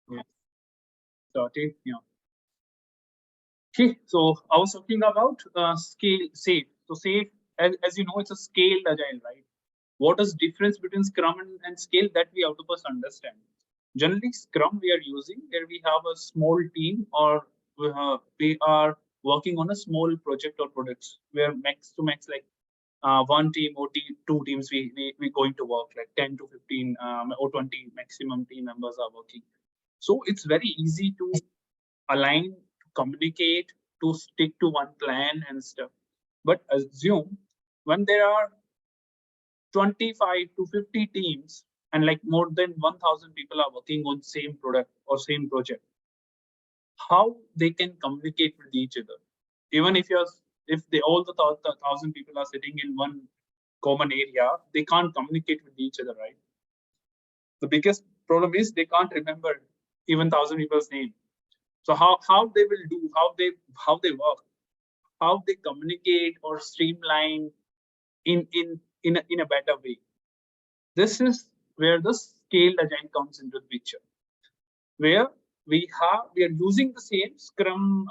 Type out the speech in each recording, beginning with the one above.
Yeah. Started. Yeah. Okay. So I was talking about scale safe. So safe, as you know, it's a scaled agile, right? What is difference between Scrum and scale that we have to first understand. Generally, Scrum we are using where we have a small team or we are working on a small project or products where max to max like one team or two teams we going to work like 10 to 15 or 20 maximum team members are working. So it's very easy to align, to communicate, to stick to one plan and stuff. But assume when there are 25 to 50 teams and like more than 1000 people are working on same product or same project, how they can communicate with each other? Even if they all the 1000 people are sitting in one common area, they can't communicate with each other, right? The biggest problem is they can't remember even 1000 people's name. So how they will do, how they work, how they communicate or streamline in a better way. This is where the scaled agile comes into the picture, where we are using the same Scrum,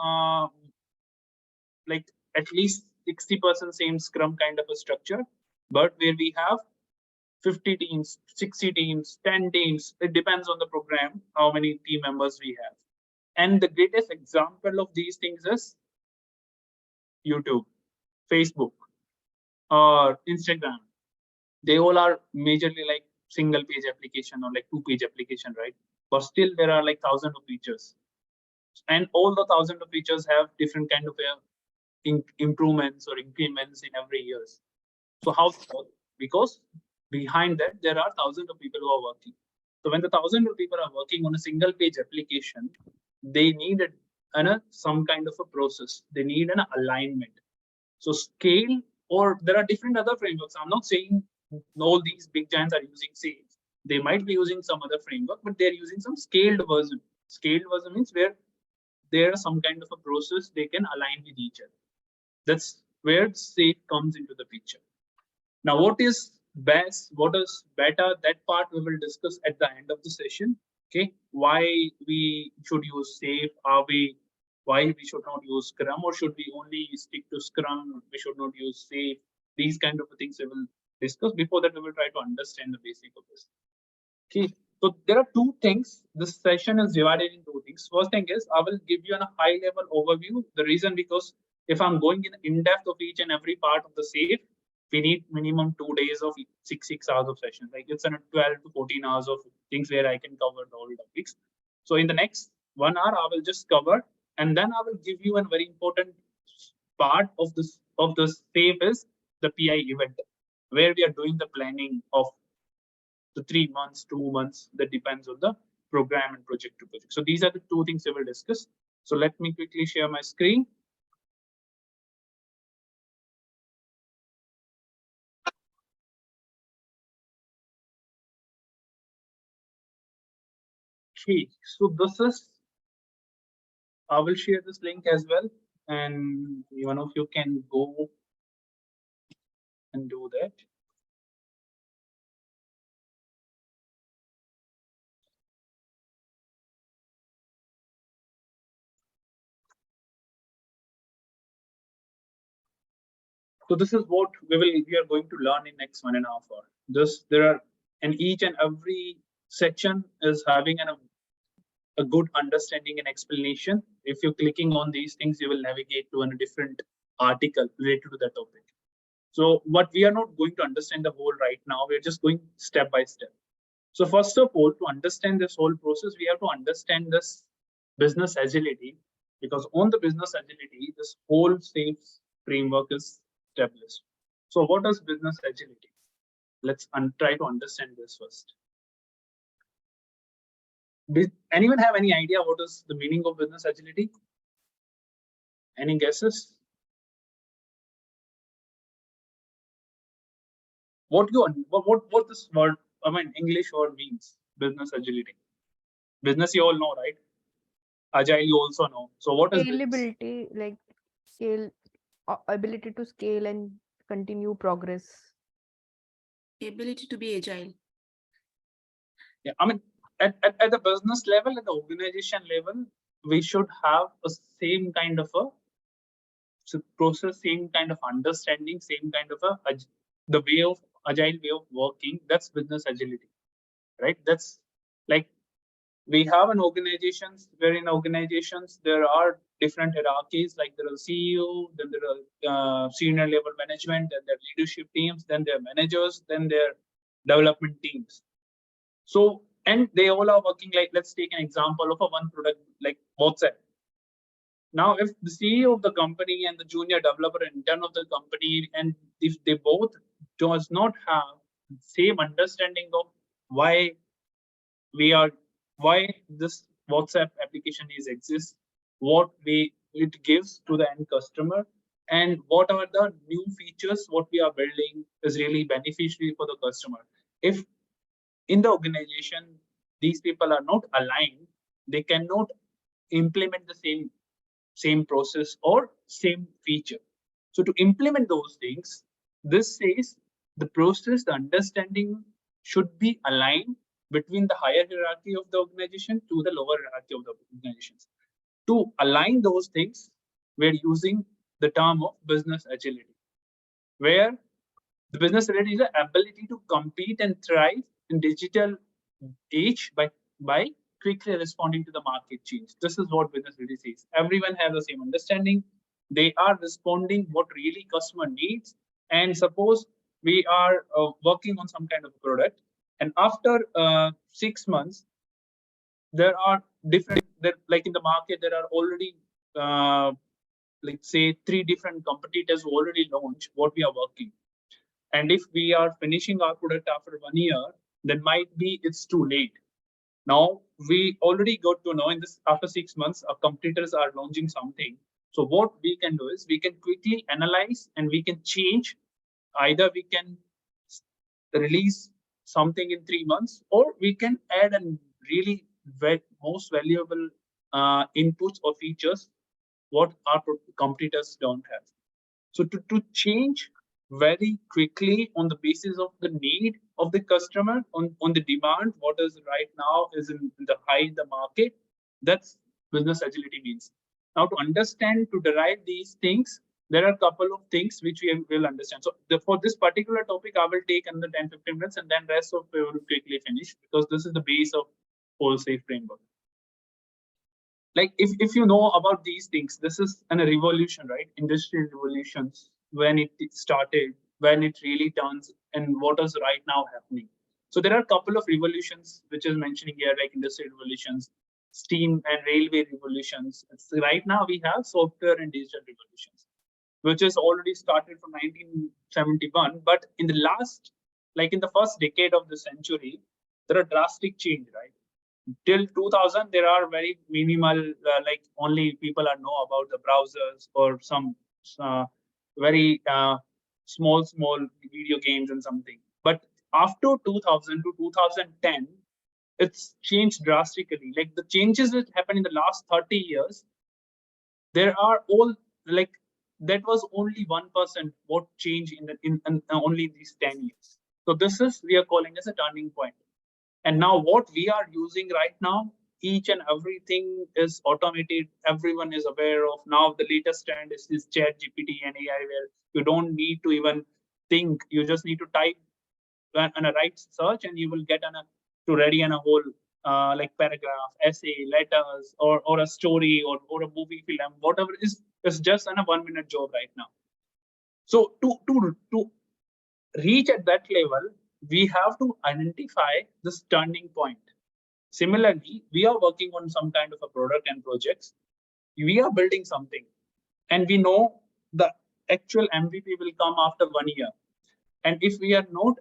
like at least 60% same Scrum kind of a structure, but where we have 50 teams, 60 teams, 10 teams. It depends on the program, how many team members we have. And the greatest example of these things is YouTube, Facebook, or Instagram. They all are majorly like single page application or like two-page application, right? But still there are like thousands of features, and all the thousands of features have different kind of improvements or increments in every years. So how? Because behind that there are thousands of people who are working. So when the thousands of people are working on a single page application, they need some kind of a process. They need an alignment. So scale, or there are different other frameworks. I'm not saying all these big giants are using Sage. They might be using some other framework, but they're using some scaled version. Scaled version means where there's some kind of a process they can align with each other. That's where Sage comes into the picture. Now, what is best, what is better, that part we will discuss at the end of the session. Okay, why we should use Safe, why we should not use Scrum, or should we only stick to Scrum, we should not use Safe. These kind of things we will discuss. Before that, we will try to understand the basic of this. Okay, so there are two things. This session is divided in two things. First thing is I will give you a high level overview. The reason because if I'm going in depth of each and every part of the Safe, we need minimum 2 days of 6 hours of session. Like it's 12 to 14 hours of things where I can cover all topics. So in the next 1 hour, I will just cover, and then I will give you a very important part of the Safe is the PI event, where we are doing the planning of the 3 months, 2 months, that depends on the program and project to project. So these are the two things we will discuss. So let me quickly share my screen. Okay, so this is, I will share this link as well, and one of you can go and do that. So this is what we are going to learn in next 1.5 hours. There are, and each and every section is having a good understanding and explanation. If you're clicking on these things, you will navigate to a different article related to that topic. So what we are not going to understand the whole right now, we're just going step by step. So first of all, to understand this whole process, we have to understand this business agility, because on the business agility, this whole Safe framework is established. So what is business agility? Let's try to understand this first. Did anyone have any idea what is the meaning of business agility? Any guesses? What this word, I mean, English word means, business agility? Business you all know, right? Agile you also know. So what is business? Scalability, like scale, ability to scale and continue progress. Ability to be agile. Yeah, I mean, at the business level, at the organization level, we should have a same kind of a process, same kind of understanding, same kind of the way of agile way of working. That's business agility, right? That's like we have an organizations where in organizations there are different hierarchies, like there are CEO, then there are senior level management, then there are leadership teams, then there are managers, then there are development teams. So, and they all are working like, let's take an example of a one product like WhatsApp. Now, if the CEO of the company and the junior developer intern of the company, and if they both does not have same understanding of why why this WhatsApp application is exists, what way it gives to the end customer, and what are the new features what we are building is really beneficial for the customer. If in the organization these people are not aligned, they cannot implement the same process or same feature. So to implement those things, this says the process, the understanding should be aligned between the higher hierarchy of the organization to the lower hierarchy of the organizations. To align those things, we're using the term of business agility, where the business agility is the ability to compete and thrive in digital age by quickly responding to the market change. This is what business really says. Everyone has the same understanding. They are responding what really customer needs. And suppose we are working on some kind of product, and after 6 months, there are different. Like in the market, there are already like say 3 different competitors who already launched what we are working. And if we are finishing our product after 1 year, then might be it's too late. Now we already got to know in this after 6 months, our competitors are launching something. So what we can do is we can quickly analyze and we can change. Either we can release something in 3 months, or we can add a really most valuable inputs or features what our competitors don't have. So to change very quickly on the basis of the need of the customer, on the demand, what is right now is in the high in the market, that's business agility means. Now to understand, to derive these things, there are a couple of things which we will understand. So for this particular topic, I will take another 10-15 minutes, and then rest of we will quickly finish, because this is the base of whole safe framework. Like if you know about these things, this is a revolution, right? Industrial revolutions, when it started, when it really turns, and what is right now happening. So there are a couple of revolutions which is mentioning here, like industrial revolutions, steam and railway revolutions. So right now we have software and digital revolutions, which is already started from 1971. But in the last, like in the first decade of the century, there are drastic change, right? Till 2000, there are very minimal, like only people are know about the browsers or some very small video games and something. But after 2000 to 2010, it's changed drastically. Like the changes that happened in the last 30 years, there are all like that was only 1% what changed in only these 10 years. So this is we are calling as a turning point. And now what we are using right now, each and everything is automated. Everyone is aware of. Now the latest trend is this Chat GPT and AI, where you don't need to even think. You just need to type and a right search, and you will get to ready a whole like paragraph, essay, letters, or a story, or a movie film, whatever is just a 1-minute job right now. So to reach at that level, we have to identify this turning point. Similarly, we are working on some kind of a product and projects. We are building something, and we know the actual MVP will come after 1 year. And if we are not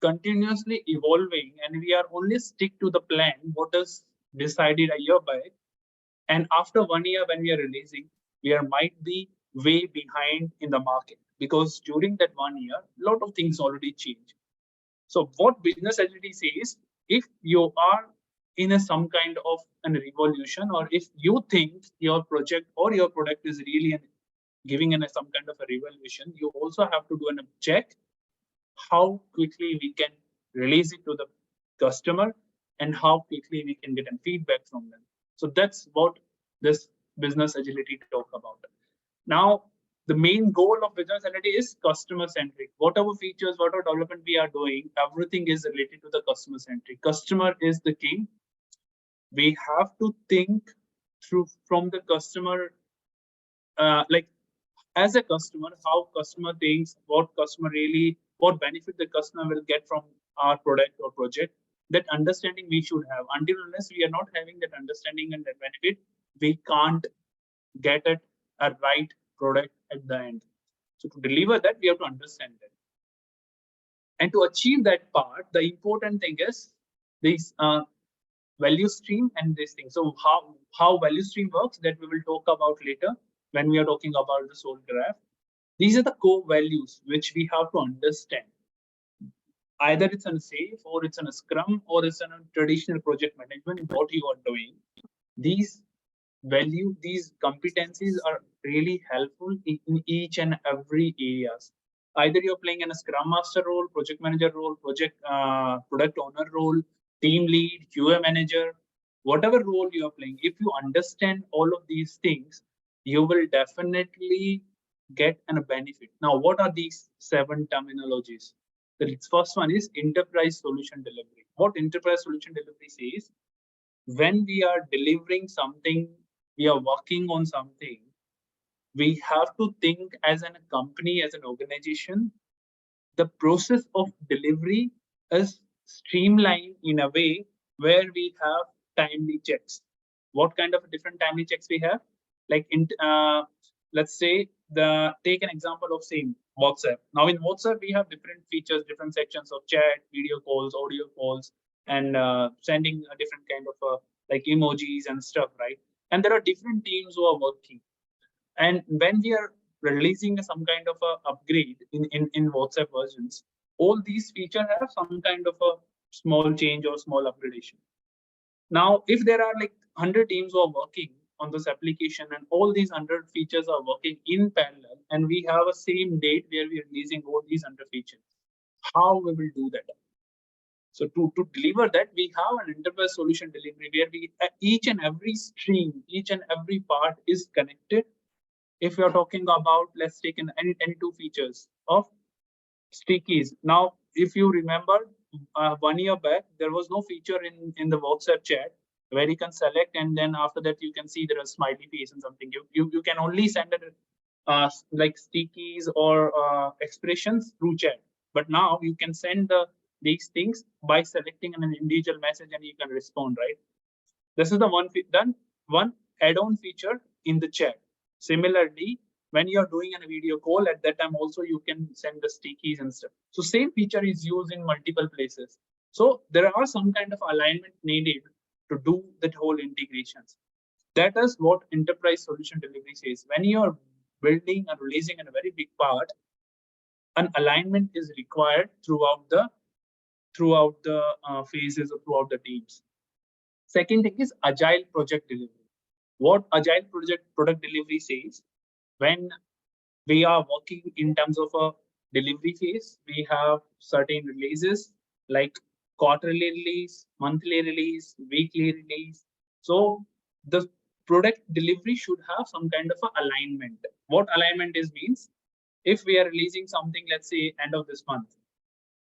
continuously evolving and we are only stick to the plan, what is decided a year back, and after 1 year when we are releasing, we are might be way behind in the market, because during that 1 year, a lot of things already change. So what business agility says, if you are in some kind of a revolution, or if you think your project or your product is really giving some kind of a revolution, you also have to do a check how quickly we can release it to the customer, and how quickly we can get a feedback from them. So that's what this business agility talk about. Now, the main goal of business agility is customer centric. Whatever features, whatever development we are doing, everything is related to the customer centric. Customer is the king. We have to think through from the customer, like as a customer, how customer thinks, what benefit the customer will get from our product or project. That understanding we should have. Until unless we are not having that understanding and that benefit, we can't get it a right product at the end. So to deliver that, we have to understand that. And to achieve that part, the important thing is this value stream and this thing. So how value stream works, that we will talk about later when we are talking about the soul graph. These are the core values which we have to understand. Either it's on a SAFe or it's on a Scrum or it's on a traditional project management, what you are doing. These competencies are really helpful in each and every areas. Either you're playing in a Scrum Master role, project manager role, product owner role, team lead, QA manager, whatever role you are playing. If you understand all of these things, you will definitely get a benefit. Now, what are these 7 terminologies? The first one is enterprise solution delivery. What enterprise solution delivery says, when we are delivering something, we are working on something, we have to think as a company, as an organization, the process of delivery is streamlined in a way where we have timely checks. What kind of different timely checks we have? Like let's say take an example of same WhatsApp. Now in WhatsApp, we have different features, different sections of chat, video calls, audio calls, and sending a different kind of like emojis and stuff, right? And there are different teams who are working. And when we are releasing some kind of a upgrade in WhatsApp versions, all these features have some kind of a small change or small upgradation. Now, if there are like 100 teams who are working on this application and all these 100 features are working in parallel, and we have a same date where we are releasing all these 100 features, how we will do that? So to deliver that, we have an enterprise solution delivery where each and every stream, each and every part is connected. If you're talking about, let's take any 2 features of stickies. Now, if you remember, 1 year back, there was no feature in the WhatsApp chat where you can select, and then after that you can see there are smiley face and something. You can only send it like stickies or expressions through chat. But now you can send these things by selecting an individual message and you can respond, right? This is the one add-on feature in the chat. Similarly, when you're doing a video call, at that time also you can send the stickies and stuff. So same feature is used in multiple places. So there are some kind of alignment needed to do that whole integrations. That is what enterprise solution delivery says. When you're building and releasing a very big part, an alignment is required throughout the phases or throughout the teams. Second thing is agile project delivery. What agile product delivery says, when we are working in terms of a delivery phase, we have certain releases like quarterly release, monthly release, weekly release. So the product delivery should have some kind of a alignment. What alignment means, if we are releasing something, let's say end of this month,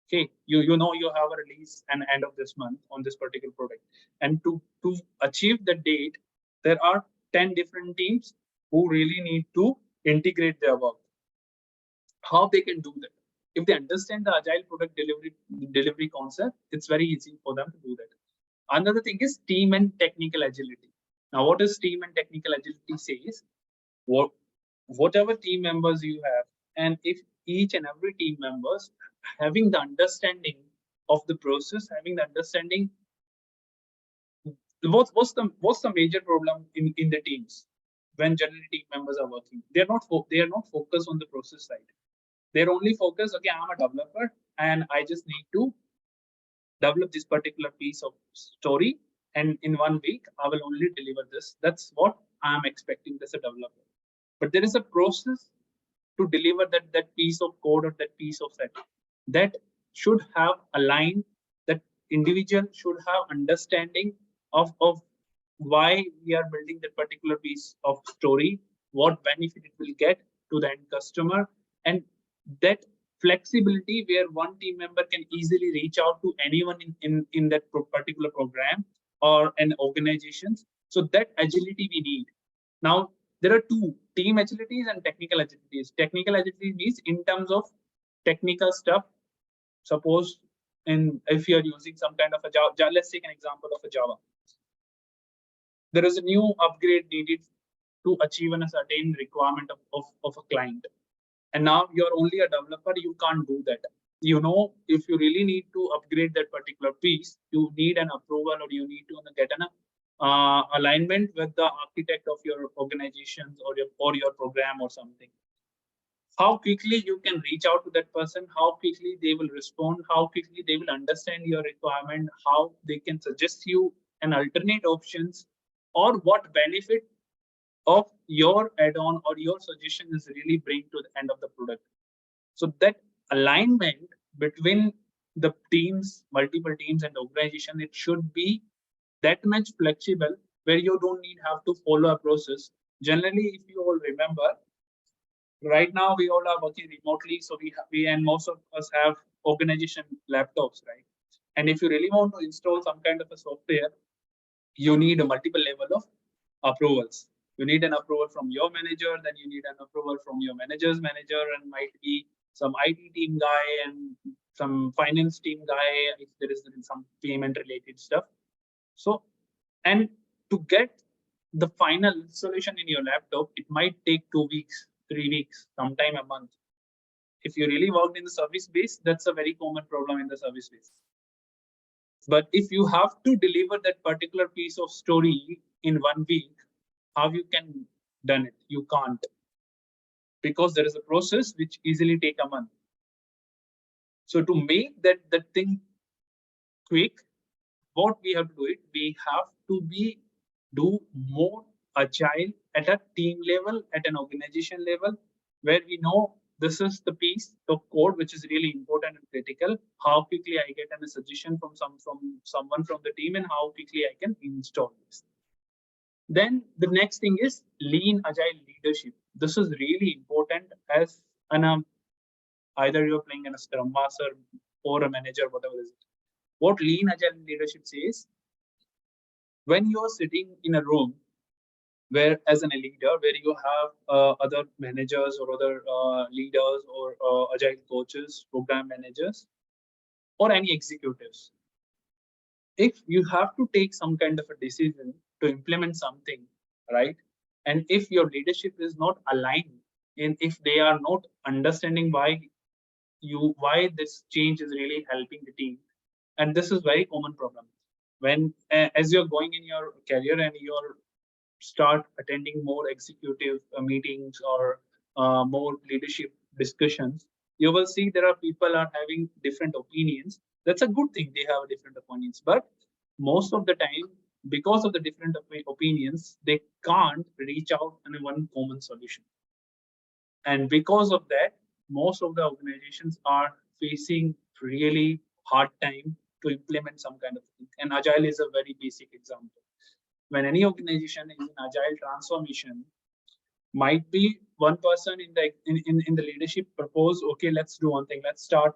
okay, you know you have a release and end of this month on this particular product, and to achieve the date, there are 10 different teams who really need to integrate their work. How they can do that? If they understand the agile product delivery concept, it's very easy for them to do that. Another thing is team and technical agility. Now, what is team and technical agility says? Whatever team members you have, and if each and every team members having the understanding of the process, having the understanding, what's the major problem in the teams when generally team members are working? They are not focused on the process side. They're only focused, okay, I'm a developer and I just need to develop this particular piece of story, and in 1 week I will only deliver this. That's what I'm expecting as a developer. But there is a process to deliver that piece of code or that piece of set that should have aligned, that individual should have understanding of why we are building that particular piece of story, what benefit it will get to the end customer, and that flexibility where one team member can easily reach out to anyone in that particular program or an organization. So that agility we need. Now, there are two, team agilities and technical agilities. Technical agility means in terms of technical stuff. Suppose if you're using some kind of a Java, let's take an example of a Java. There is a new upgrade needed to achieve a certain requirement of a client. And now you're only a developer, you can't do that. You know, if you really need to upgrade that particular piece, you need an approval or you need to get an alignment with the architect of your organizations or your program or something. How quickly you can reach out to that person, how quickly they will respond, how quickly they will understand your requirement, how they can suggest you an alternate options, or what benefit of your add-on or your suggestion is really bring to the end of the product. So that alignment between the teams, multiple teams and organization, it should be that much flexible where you don't need have to follow a process. Generally, if you all remember, right now we all are working remotely, so we and most of us have organization laptops, right? And if you really want to install some kind of a software, you need a multiple level of approvals. You need an approval from your manager, then you need an approval from your manager's manager, and might be some IT team guy and some finance team guy if there is some payment related stuff. So, and to get the final solution in your laptop, it might take 2 weeks, 3 weeks, sometime a month. If you really worked in the service base, that's a very common problem in the service base. But if you have to deliver that particular piece of story in 1 week, how you can done it? You can't, because there is a process which easily take a month. So to make that thing quick, what we have to do it, we have to do more agile at a team level, at an organization level, where we know this is the piece of code which is really important and critical. How quickly I get a suggestion from someone from the team, and how quickly I can install this. Then the next thing is lean agile leadership. This is really important as an either you're playing in a scrum master or a manager, whatever it is. What lean agile leadership says, when you're sitting in a room where as a leader, where you have other managers or other leaders or agile coaches, program managers, or any executives, if you have to take some kind of a decision to implement something, right? And if your leadership is not aligned, and if they are not understanding why this change is really helping the team, and this is very common problem when as you're going in your career and you're start attending more executive meetings or more leadership discussions, you will see there are people are having different opinions. That's a good thing, they have different opinions, but most of the time, because of the different opinions, they can't reach out in one common solution. And because of that, most of the organizations are facing really hard time to implement some kind of thing. And agile is a very basic example. When any organization is in agile transformation, might be one person in the leadership propose, okay, let's do one thing, let's start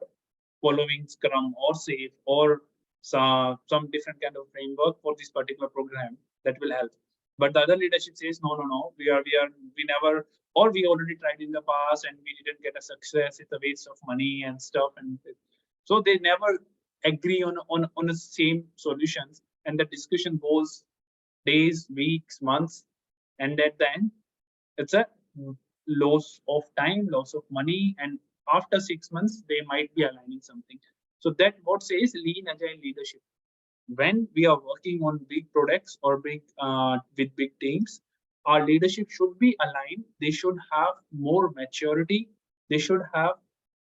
following Scrum or Safe or some different kind of framework for this particular program that will help. But the other leadership says, no, we never, or we already tried in the past and we didn't get a success. It's a waste of money and stuff, and so they never agree on the same solutions, and the discussion goes days, weeks, months, and at the end, it's a loss of time, loss of money, and after 6 months, they might be aligning something. So that what says lean agile leadership. When we are working on big products or with big teams, our leadership should be aligned. They should have more maturity. They should have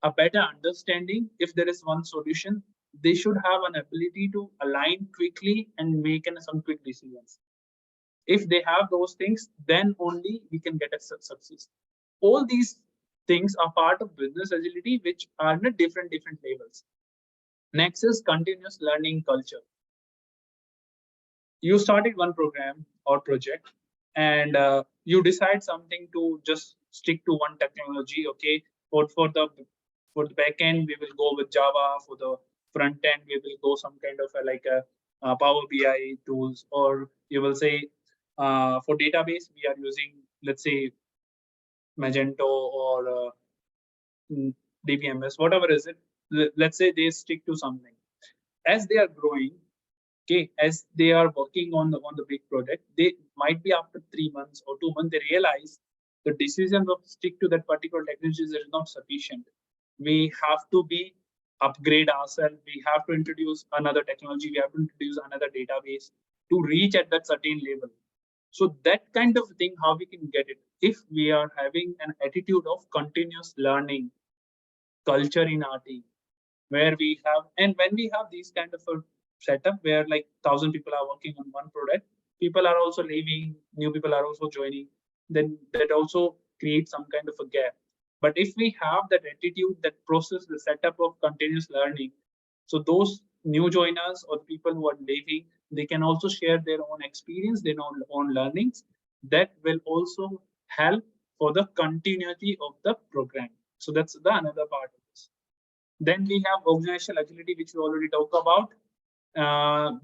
a better understanding. If there is one solution, they should have an ability to align quickly and make some quick decisions. If they have those things, then only we can get a success. All these things are part of business agility, which are in different levels. Next is continuous learning culture. You started one program or project, and you decide something to just stick to one technology. Okay, for the back end we will go with Java. For the front end we will go some kind of a Power BI tools, or you will say for database we are using, let's say, Magento or DBMS, whatever is it. Let's say they stick to something. As they are growing, okay, as they are working on the big project, they might be after 3 months or 2 months they realize the decision of stick to that particular technology is not sufficient. We have to be upgrade ourselves. We have to introduce another technology. We have to introduce another database to reach at that certain level. So that kind of thing, how we can get it, if we are having an attitude of continuous learning culture in our team, where we have, and when we have these kind of a setup where like 1,000 people are working on one product, people are also leaving, new people are also joining, then that also creates some kind of a gap. But if we have that attitude, that process, the setup of continuous learning, so those new joiners or people who are leaving, they can also share their own experience, their own learnings. That will also help for the continuity of the program. So that's the another part of this. Then we have organizational agility, which we already talked about,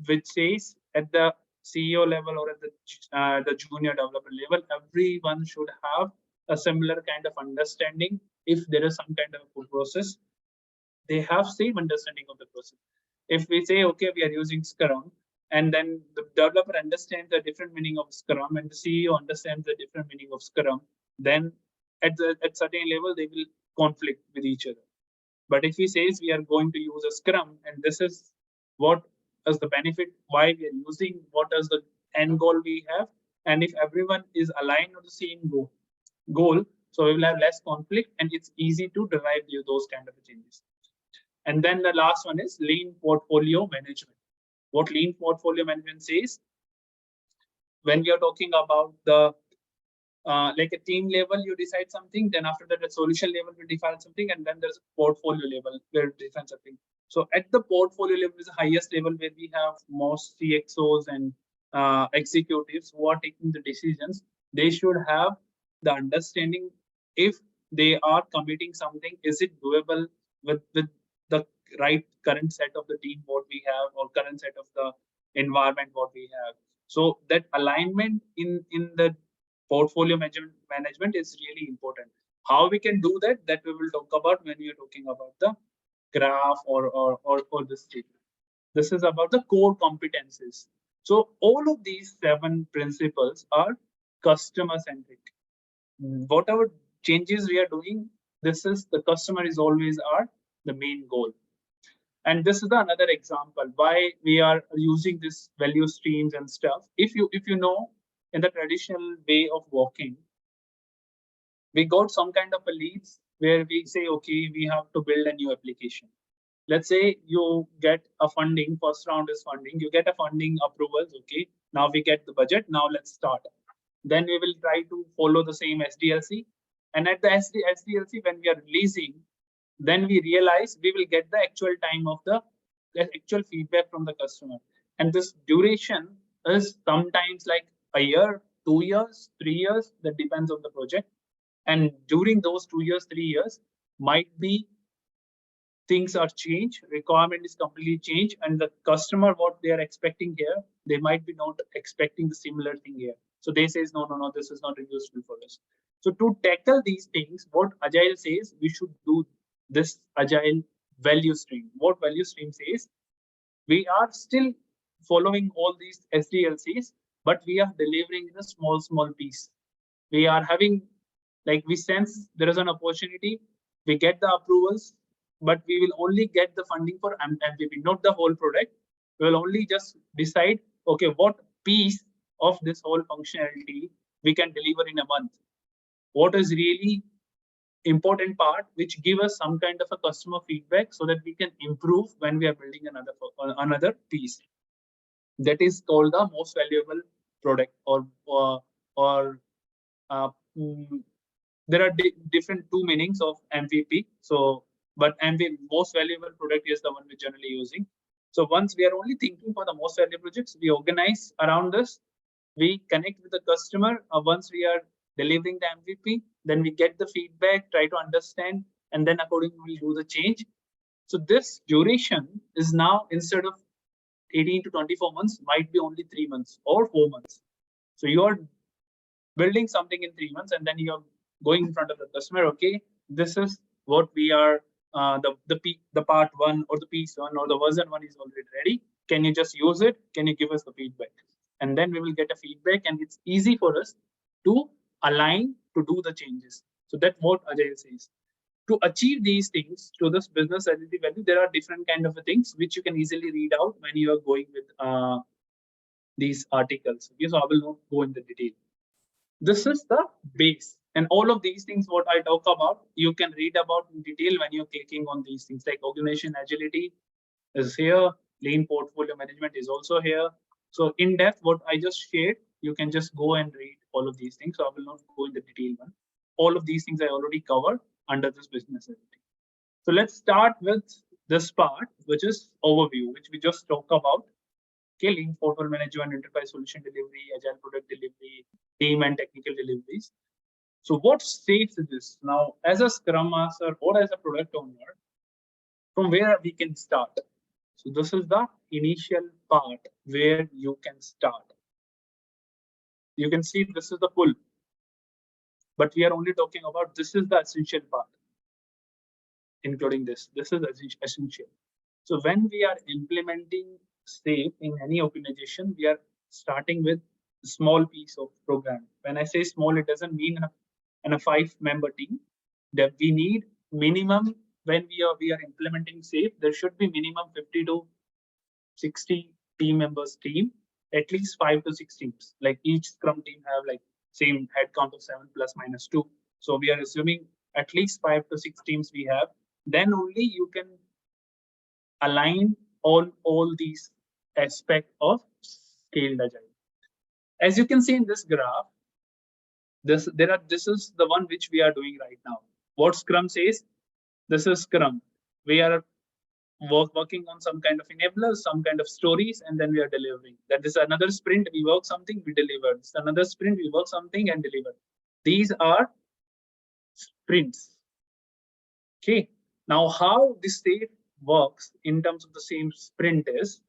which says at the CEO level or at the junior developer level, everyone should have a similar kind of understanding. If there is some kind of a process, they have same understanding of the process. If we say, okay, we are using Scrum, and then the developer understands the different meaning of Scrum and the CEO understands the different meaning of Scrum, then at certain level, they will conflict with each other. But if he says we are going to use a Scrum and this is what is the benefit, why we are using, what is the end goal we have, and if everyone is aligned on the same goal, so we will have less conflict and it's easy to derive those kind of changes. And then the last one is lean portfolio management. What lean portfolio management says, when we are talking about the like a team level, you decide something, then after that at solution level we define something, and then there's a portfolio level where we define something. So at the portfolio level is the highest level where we have most CXOs and executives who are taking the decisions. They should have the understanding, if they are committing something, is it doable with the right current set of the team what we have, or current set of the environment what we have. So that alignment in the portfolio management is really important. How we can do that, that we will talk about when we are talking about the graph or this statement. This is about the core competencies. So all of these 7 principles are customer centric. Whatever changes we are doing, this is the customer is always the main goal. And this is another example why we are using this value streams and stuff. If you know, in the traditional way of working, we got some kind of a leads where we say, okay, we have to build a new application. Let's say you get a funding, first round is funding, you get a funding approvals, okay, now we get the budget, now let's start. Then we will try to follow the same SDLC. And at the SDLC, when we are releasing, then we realize we will get the actual time of the actual feedback from the customer. And this duration is sometimes like a year, 2 years, 3 years, that depends on the project. And during those 2 years, 3 years, might be things are changed, requirement is completely changed, and the customer, what they are expecting here, they might be not expecting the similar thing here. So they says, no, this is not useful for us. So to tackle these things, what Agile says, we should do this Agile value stream. What value stream says, we are still following all these SDLCs, but we are delivering in a small piece. We are having, like, we sense there is an opportunity, we get the approvals, but we will only get the funding for MVP, not the whole product. We will only just decide, okay, what piece of this whole functionality we can deliver in a month. What is really important part, which give us some kind of a customer feedback so that we can improve when we are building another piece. That is called the most valuable product, there are different 2 meanings of MVP. So but the most valuable product is the one we're generally using. So once we are only thinking for the most valuable projects, we organize around this. We connect with the customer. Once we are delivering the MVP, then we get the feedback, try to understand, and then accordingly we do the change. So this duration is now, instead of 18 to 24 months, might be only 3 months or 4 months. So you are building something in 3 months, and then you're going in front of the customer. Okay, this is what we are. The part one or the piece one or the version one is already ready. Can you just use it? Can you give us the feedback? And then we will get a feedback, and it's easy for us to align to do the changes. So that's what Ajay says. To achieve these things, to this business agility value, there are different kind of things which you can easily read out when you are going with these articles. Okay, so I will not go in the detail. This is the base, and all of these things what I talk about, you can read about in detail when you're clicking on these things. Like organization agility is here, lean portfolio management is also here. So in depth, what I just shared, you can just go and read all of these things. So I will not go in the detail one. All of these things I already covered under this business agility. So let's start with this part, which is overview, which we just talked about. Okay, lean portfolio management, enterprise solution delivery, agile product delivery, team and technical deliveries. So what saves this? Now, as a Scrum Master or as a product owner, from where we can start? So this is the initial part where you can start. You can see this is the full, but we are only talking about this is the essential part, including this. This is essential. So when we are implementing SAFe in any organization, we are starting with a small piece of program. When I say small, it doesn't mean in a 5-member team. That we need minimum, when we are implementing SAFe, there should be minimum 50 to 60 team members team, at least 5 to 6 teams. Like each Scrum team have like same head count of 7 plus minus 2. So we are assuming at least 5 to 6 teams we have. Then only you can align on all these aspects of scaled agile. As you can see in this graph, this is the one which we are doing right now. What Scrum says, this is Scrum. We are working on some kind of enablers, some kind of stories, and then we are delivering. That is another sprint, we work something, we deliver. It's another sprint, we work something and deliver. These are sprints. Okay, now how this state works in terms of the same sprint is,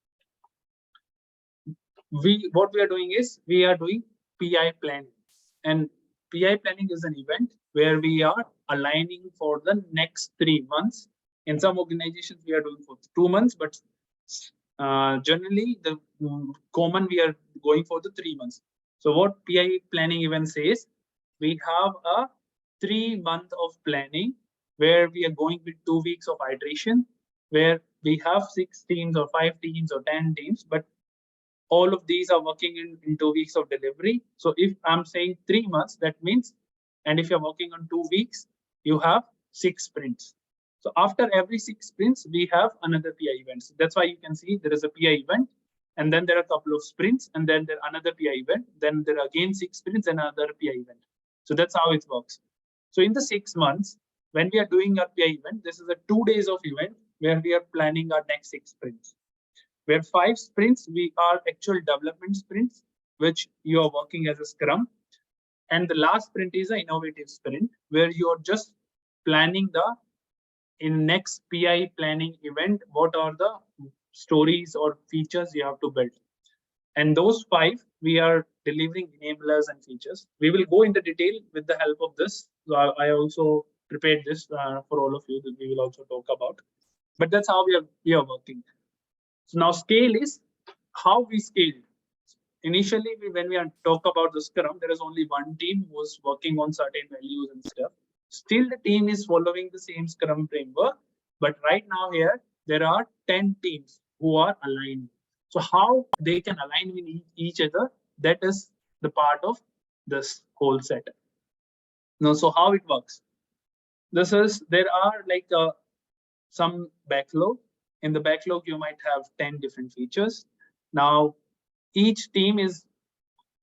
what we are doing is we are doing PI planning, and PI planning is an event where we are aligning for the next 3 months. In some organizations we are doing for 2 months, but generally the common we are going for the 3 months. So what PI planning event says, we have a 3-month of planning where we are going with 2 weeks of iteration, where we have 6 teams or 5 teams or 10 teams, but all of these are working in 2 weeks of delivery. So if I'm saying 3 months, that means, and if you're working on 2 weeks, you have 6 sprints. So after every 6 sprints, we have another PI event. So that's why you can see there is a PI event, and then there are a couple of sprints, and then there are another PI event, then there are again 6 sprints and another PI event. So that's how it works. So in the 6 months, when we are doing our PI event, this is a 2 days of event where we are planning our next 6 sprints. Where 5 sprints, we are actual development sprints, which you are working as a Scrum. And the last sprint is an innovative sprint, where you are just planning in next PI planning event, what are the stories or features you have to build. And those 5, we are delivering enablers and features. We will go into detail with the help of this. So I also prepared this for all of you that we will also talk about. But that's how we are working. So now scale is how we scale. Initially, when we talk about the Scrum, there is only one team who is working on certain values and stuff. Still, the team is following the same Scrum framework. But right now here, there are 10 teams who are aligned. So how they can align with each other, that is the part of this whole set. Now, so how it works? There are like some backlog. In the backlog, you might have 10 different features. Now, each team is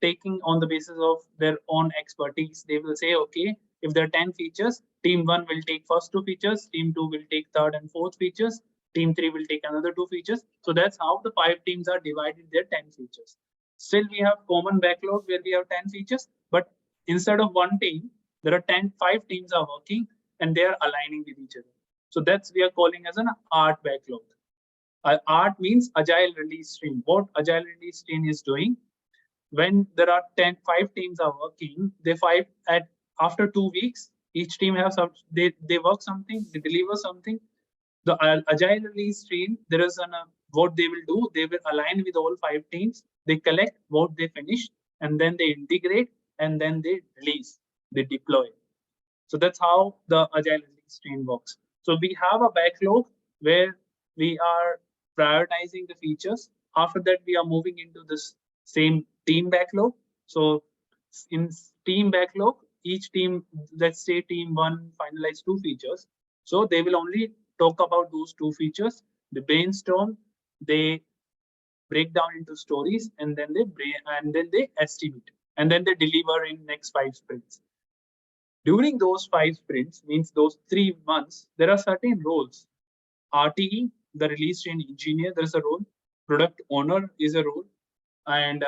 taking on the basis of their own expertise. They will say, okay, If there are 10 features, team 1 will take first 2 features, team 2 will take third and fourth features, team 3 will take another 2 features. So that's how the 5 teams are divided their 10 features. Still, we have common backlog where we have 10 features, but instead of one team, there are 5 teams are working and they are aligning with each other. So that's we are calling as an art backlog. Art means agile release stream. What agile release stream is doing, when there are 5 teams are working, after 2 weeks, each team have they work something, they deliver something. The agile release stream, there is what they will do, they will align with all 5 teams, they collect what they finished, and then they integrate, and then they release, they deploy. So that's how the agile release stream works. So we have a backlog where we are prioritizing the features. After that, we are moving into this same team backlog. So in team backlog, each team, let's say team 1 finalize 2 features. So they will only talk about those 2 features. They brainstorm, they break down into stories, and then they estimate, and then they deliver in next 5 sprints. During those 5 sprints, means those 3 months, there are certain roles. RTE, the release train engineer, there's a role. Product owner is a role, and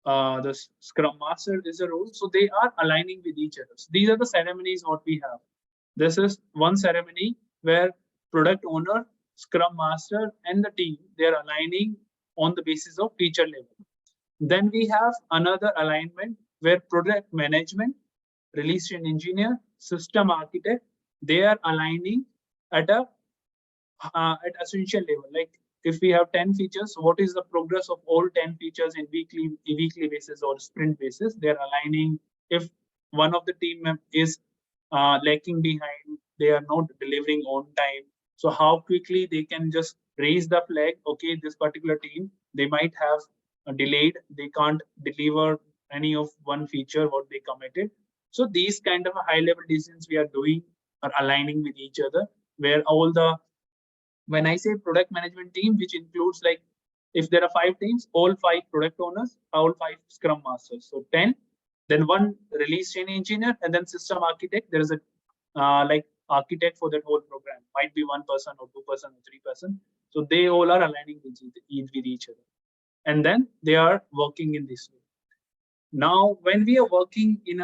the Scrum Master is a role. So they are aligning with each other. So these are the ceremonies what we have. This is one ceremony where product owner, Scrum Master, and the team, they are aligning on the basis of feature level. Then we have another alignment where product management, release train engineer, system architect, they are aligning at essential level. Like if we have 10 features, what is the progress of all 10 features in weekly basis or sprint basis? They're aligning. If one of the team is lacking behind, they are not delivering on time. So how quickly they can just raise the flag, okay, this particular team, they might have delayed, they can't deliver any of one feature what they committed. So these kind of high level decisions we are doing are aligning with each other, where when I say product management team, which includes like, if there are 5 teams, all 5 product owners, all 5 scrum masters. So 10, then 1 release train engineer, and then system architect. There is a like architect for that whole program. Might be 1 person or 2 person or 3 person. So they all are aligning with each other. And then they are working in this way. Now, when we are working in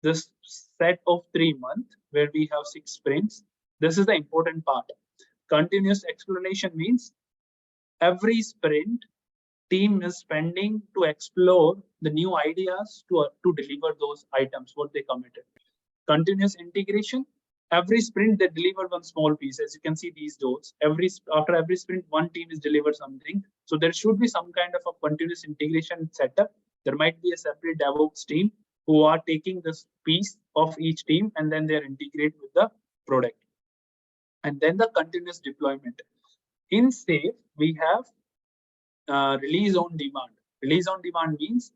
this set of 3 months, where we have 6 sprints, this is the important part. Continuous exploration means every sprint, team is spending to explore the new ideas to deliver those items, what they committed. Continuous integration, every sprint they deliver one small piece. As you can see these dots, after every sprint, one team is delivered something. So there should be some kind of a continuous integration setup. There might be a separate DevOps team who are taking this piece of each team, and then they're integrate with the product. And then the continuous deployment. In SAFe, we have release on demand. Release on demand means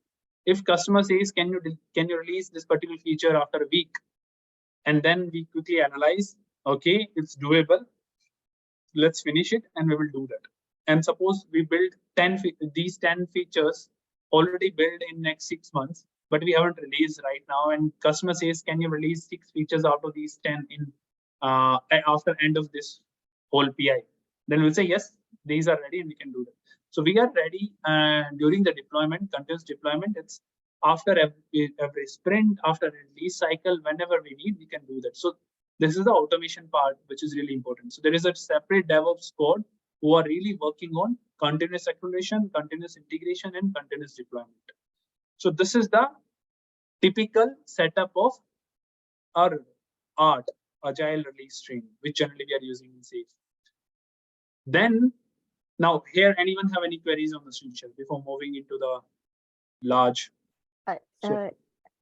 if customer says, can you release this particular feature after a week? And then we quickly analyze, okay, it's doable. Let's finish it, and we will do that. And suppose we build these 10 features already built in next 6 months, but we haven't released right now. And customer says, can you release 6 features out of these 10 in after end of this whole PI? Then we'll say, yes, these are ready and we can do that. So we are ready during the deployment, continuous deployment. It's after every sprint, after a release cycle, whenever we need, we can do that. So this is the automation part, which is really important. So there is a separate DevOps squad who are really working on continuous exploration, continuous integration, and continuous deployment. So this is the typical setup of our art agile release stream, which generally we are using in SAFe. Then now here, anyone have any queries on the structure before moving into the large? I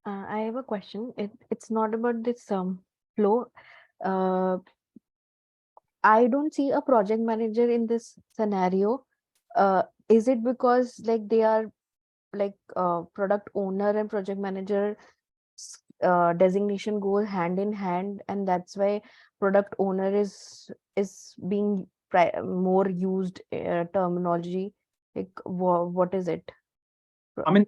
have a question. It's not about this flow. I don't see a project manager in this scenario. Is it because like they are like product owner and project manager designation go hand in hand, and that's why product owner is being more used terminology? Like what is it? I mean,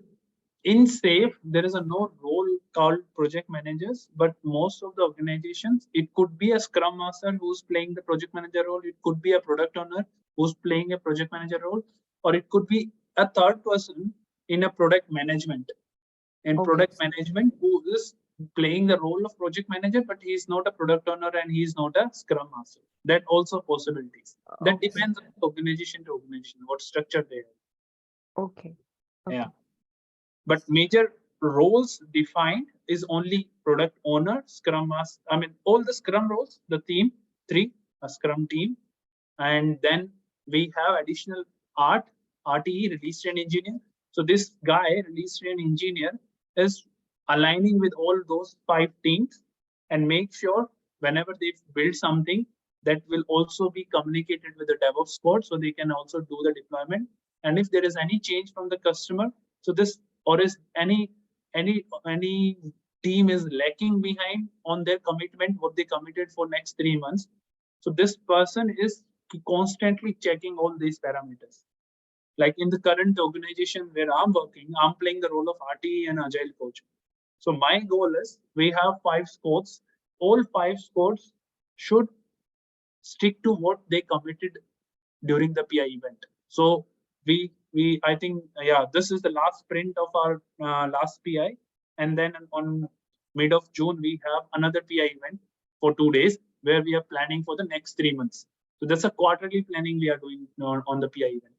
in SAFe, there is no role called project managers, but most of the organizations, it could be a scrum master who's playing the project manager role. It could be a product owner who's playing a project manager role, or it could be a third person in a product management. In Okay. product management, who is playing the role of project manager, but he's not a product owner and he's not a scrum master. That also possibilities. That Okay. depends on organization to organization, what structure they have. Okay. Yeah. But major roles defined is only product owner, scrum master. I mean, all the scrum roles, the team, 3, a scrum team. And then we have additional RTE, release train engineer. So this guy, release train engineer, is aligning with all those 5 teams and make sure whenever they build something, that will also be communicated with the DevOps squad, so they can also do the deployment. And if there is any change from the customer, so this, or is any team is lacking behind on their commitment, what they committed for next 3 months. So this person is constantly checking all these parameters. Like in the current organization where I'm working, I'm playing the role of RTE and Agile coach. So my goal is, we have 5 squads. All 5 squads should stick to what they committed during the PI event. So I think, yeah, this is the last sprint of our last PI, and then on mid of June we have another PI event for 2 days where we are planning for the next 3 months. So that's a quarterly planning we are doing on the PI event.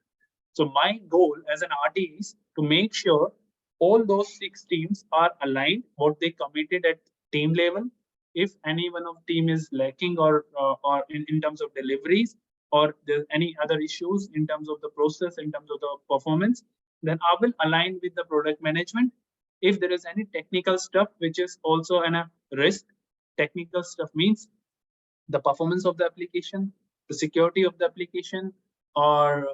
So my goal as an RT is to make sure all those 6 teams are aligned what they committed at team level. If any one of team is lacking or in terms of deliveries, or there's any other issues in terms of the process, in terms of the performance, then I will align with the product management. If there is any technical stuff which is also a risk, technical stuff means the performance of the application, the security of the application, or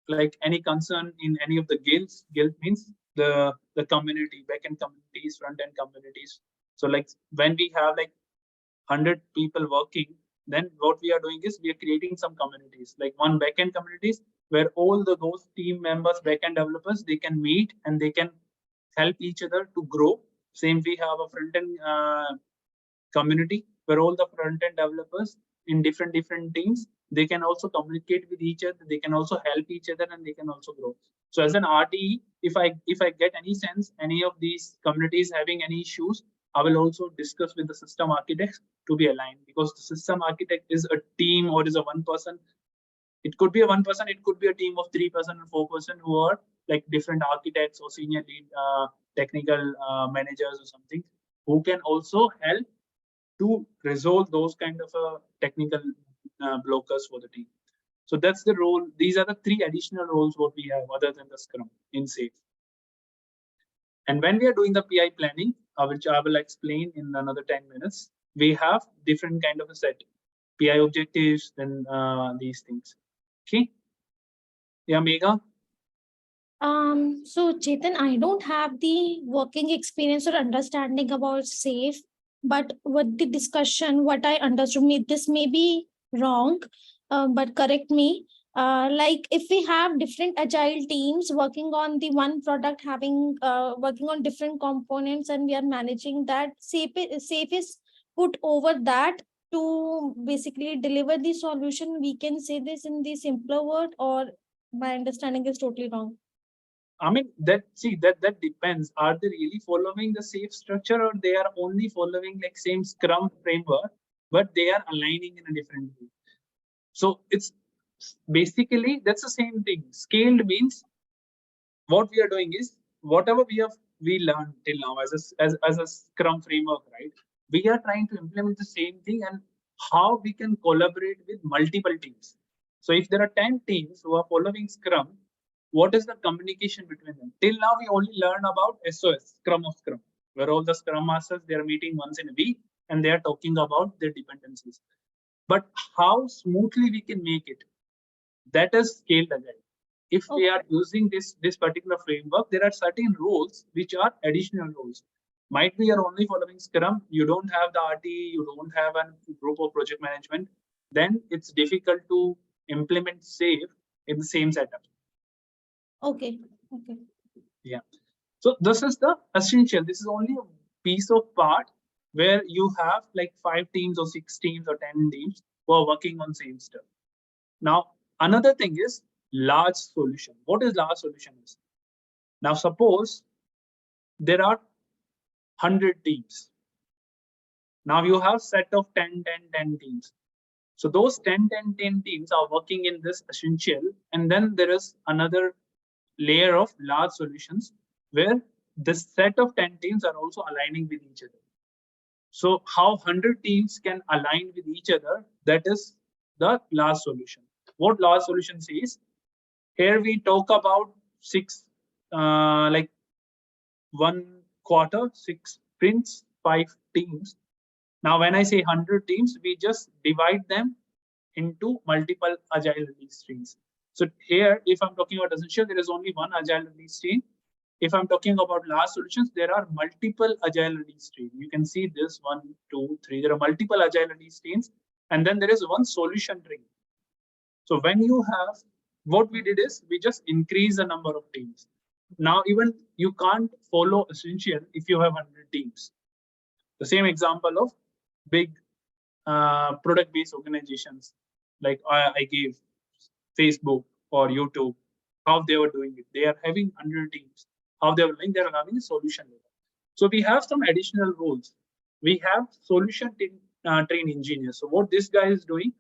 like any concern in any of the guilds. Guild means the community, backend communities, front-end communities. So like when we have like 100 people working, then what we are doing is we are creating some communities, like one backend communities where all those team members, backend developers, they can meet and they can help each other to grow. Same, we have a front-end community where all the front-end developers in different teams, they can also communicate with each other, they can also help each other, and they can also grow. So as an RTE, if I get any sense any of these communities having any issues, I will also discuss with the system architects to be aligned, because the system architect is a team or is a one person. It could be a one person, it could be a team of 3 person or 4 person who are like different architects or senior lead technical managers or something, who can also help to resolve those kind of technical blockers for the team. So that's the role. These are the 3 additional roles what we have other than the Scrum in SAFe. And when we are doing the PI planning, which I will explain in another 10 minutes, we have different kind of a set, PI objectives, then these things. Okay. Yeah, Megha. So Chetan, I don't have the working experience or understanding about SAFe, but with the discussion, what I understood, this may be wrong, but correct me. Like if we have different agile teams working on the one product, having working on different components, and we are managing that, SAFe is put over that to basically deliver the solution. We can say this in the simpler word, or my understanding is totally wrong. I mean, that depends. Are they really following the SAFe structure, or they are only following like same Scrum framework, but they are aligning in a different way? So it's basically that's the same thing. Scaled means what we are doing is whatever we learned till now as a Scrum framework, right? We are trying to implement the same thing, and how we can collaborate with multiple teams. So if there are 10 teams who are following Scrum, what is the communication between them? Till now, we only learn about SOS, Scrum of Scrum, where all the Scrum Masters, they are meeting once in a week and they are talking about their dependencies. But how smoothly we can make it, that is scaled agile. If we are using this particular framework, there are certain roles which are additional roles. Might be you're only following Scrum, you don't have the RT, you don't have a group of project management, then it's difficult to implement SAFe in the same setup. Okay. Yeah. So this is the essential. This is only a piece of part where you have like 5 teams or 6 teams or 10 teams who are working on same stuff. Now, another thing is large solution. What is large solution is? Now, suppose there are 100 teams. Now you have set of 10, 10, 10 teams. So those 10, 10, 10 teams are working in this essential. And then there is another layer of large solutions where this set of 10 teams are also aligning with each other. So how 100 teams can align with each other, that is the large solution. What large solution says? Here we talk about 6, like 1 quarter, 6 sprints, 5 teams. Now, when I say 100 teams, we just divide them into multiple agile release streams. So here, if I'm talking about essential, there is only one agile release stream. If I'm talking about large solutions, there are multiple agile release streams. You can see this 1, 2, 3. There are multiple agile release streams, and then there is one solution tree. So when you have, what we did is we just increase the number of teams. Now, even you can't follow essential if you have 100 teams. The same example of big product-based organizations, like I gave Facebook or YouTube, how they were doing it. They are having 100 teams. How they are doing, they are having a solution level. So we have some additional roles. We have solution train engineers. So what this guy is doing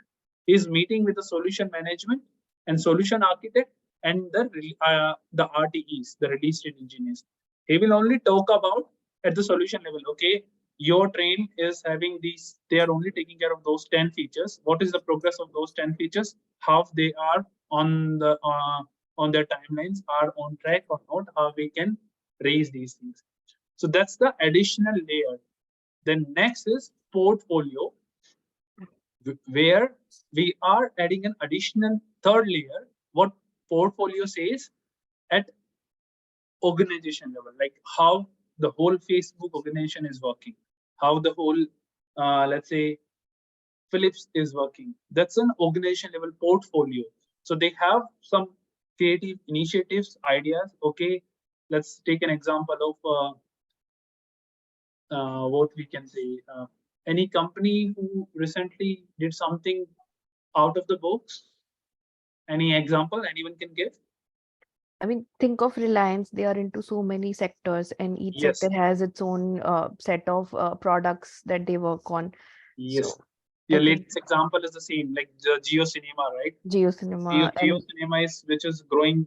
is meeting with the solution management and solution architect and the RTEs, the release train engineers. He will only talk about at the solution level. Okay, your train is having these, they are only taking care of those 10 features. What is the progress of those 10 features? How they are on the on their timelines, are on track or not, how we can raise these things. So that's the additional layer. Then next is portfolio, where we are adding an additional third layer. What portfolio says at organization level, like how the whole Facebook organization is working, how the whole, let's say, Philips is working. That's an organization level portfolio. So they have some creative initiatives, ideas. Okay, let's take an example of what we can say. Any company who recently did something out of the box? Any example anyone can give? I mean, think of Reliance. They are into so many sectors, and each Yes. sector has its own set of products that they work on. Yes. So Your I think latest example is the same, like the Geo Cinema, right? Geo Cinema Geo and Cinema is, which is growing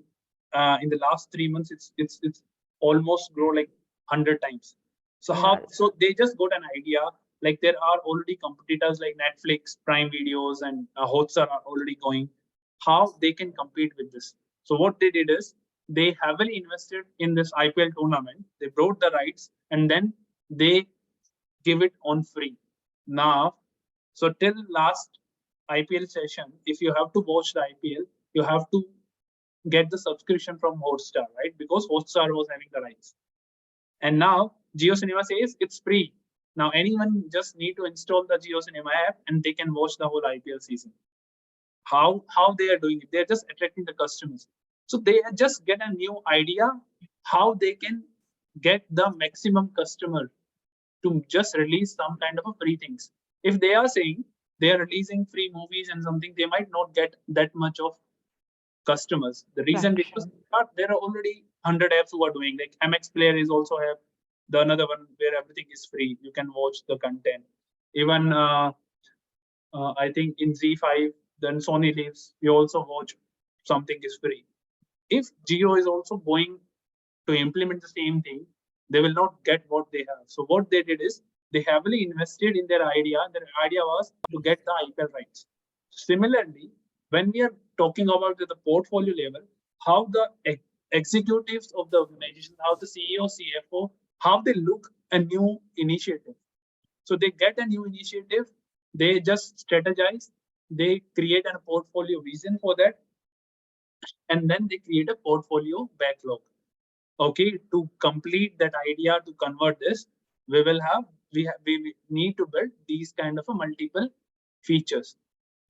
in the last 3 months. It's almost grow like 100 times. So how? yeah, So they just got an idea. Like there are already competitors like Netflix, Prime Videos, and Hotstar are already going. How they can compete with this? So what they did is they heavily invested in this IPL tournament. They brought the rights and then they give it on free. Now, so till last IPL session, if you have to watch the IPL, you have to get the subscription from Hotstar, right? Because Hotstar was having the rights. And now Geo Cinema says it's free. Now anyone just need to install the Geo Cinema app and they can watch the whole IPL season. How they are doing it? They're just attracting the customers. So they just get a new idea how they can get the maximum customer to just release some kind of a free things. If they are saying they are releasing free movies and something, they might not get that much of customers. The reason because there are already 100 apps who are doing, like MX Player is also have the another one where everything is free. You can watch the content. Even I think in Z5, then Sony Lives, you also watch something is free. If Geo is also going to implement the same thing, they will not get what they have. So what they did is they heavily invested in their idea. Their idea was to get the IPL rights. Similarly, when we are talking about the portfolio level, how the executives of the organization, how the CEO, CFO, how they look a new initiative. So they get a new initiative, they just strategize, they create a portfolio vision for that, and then they create a portfolio backlog. Okay, to complete that idea, to convert this, we need to build these kind of a multiple features,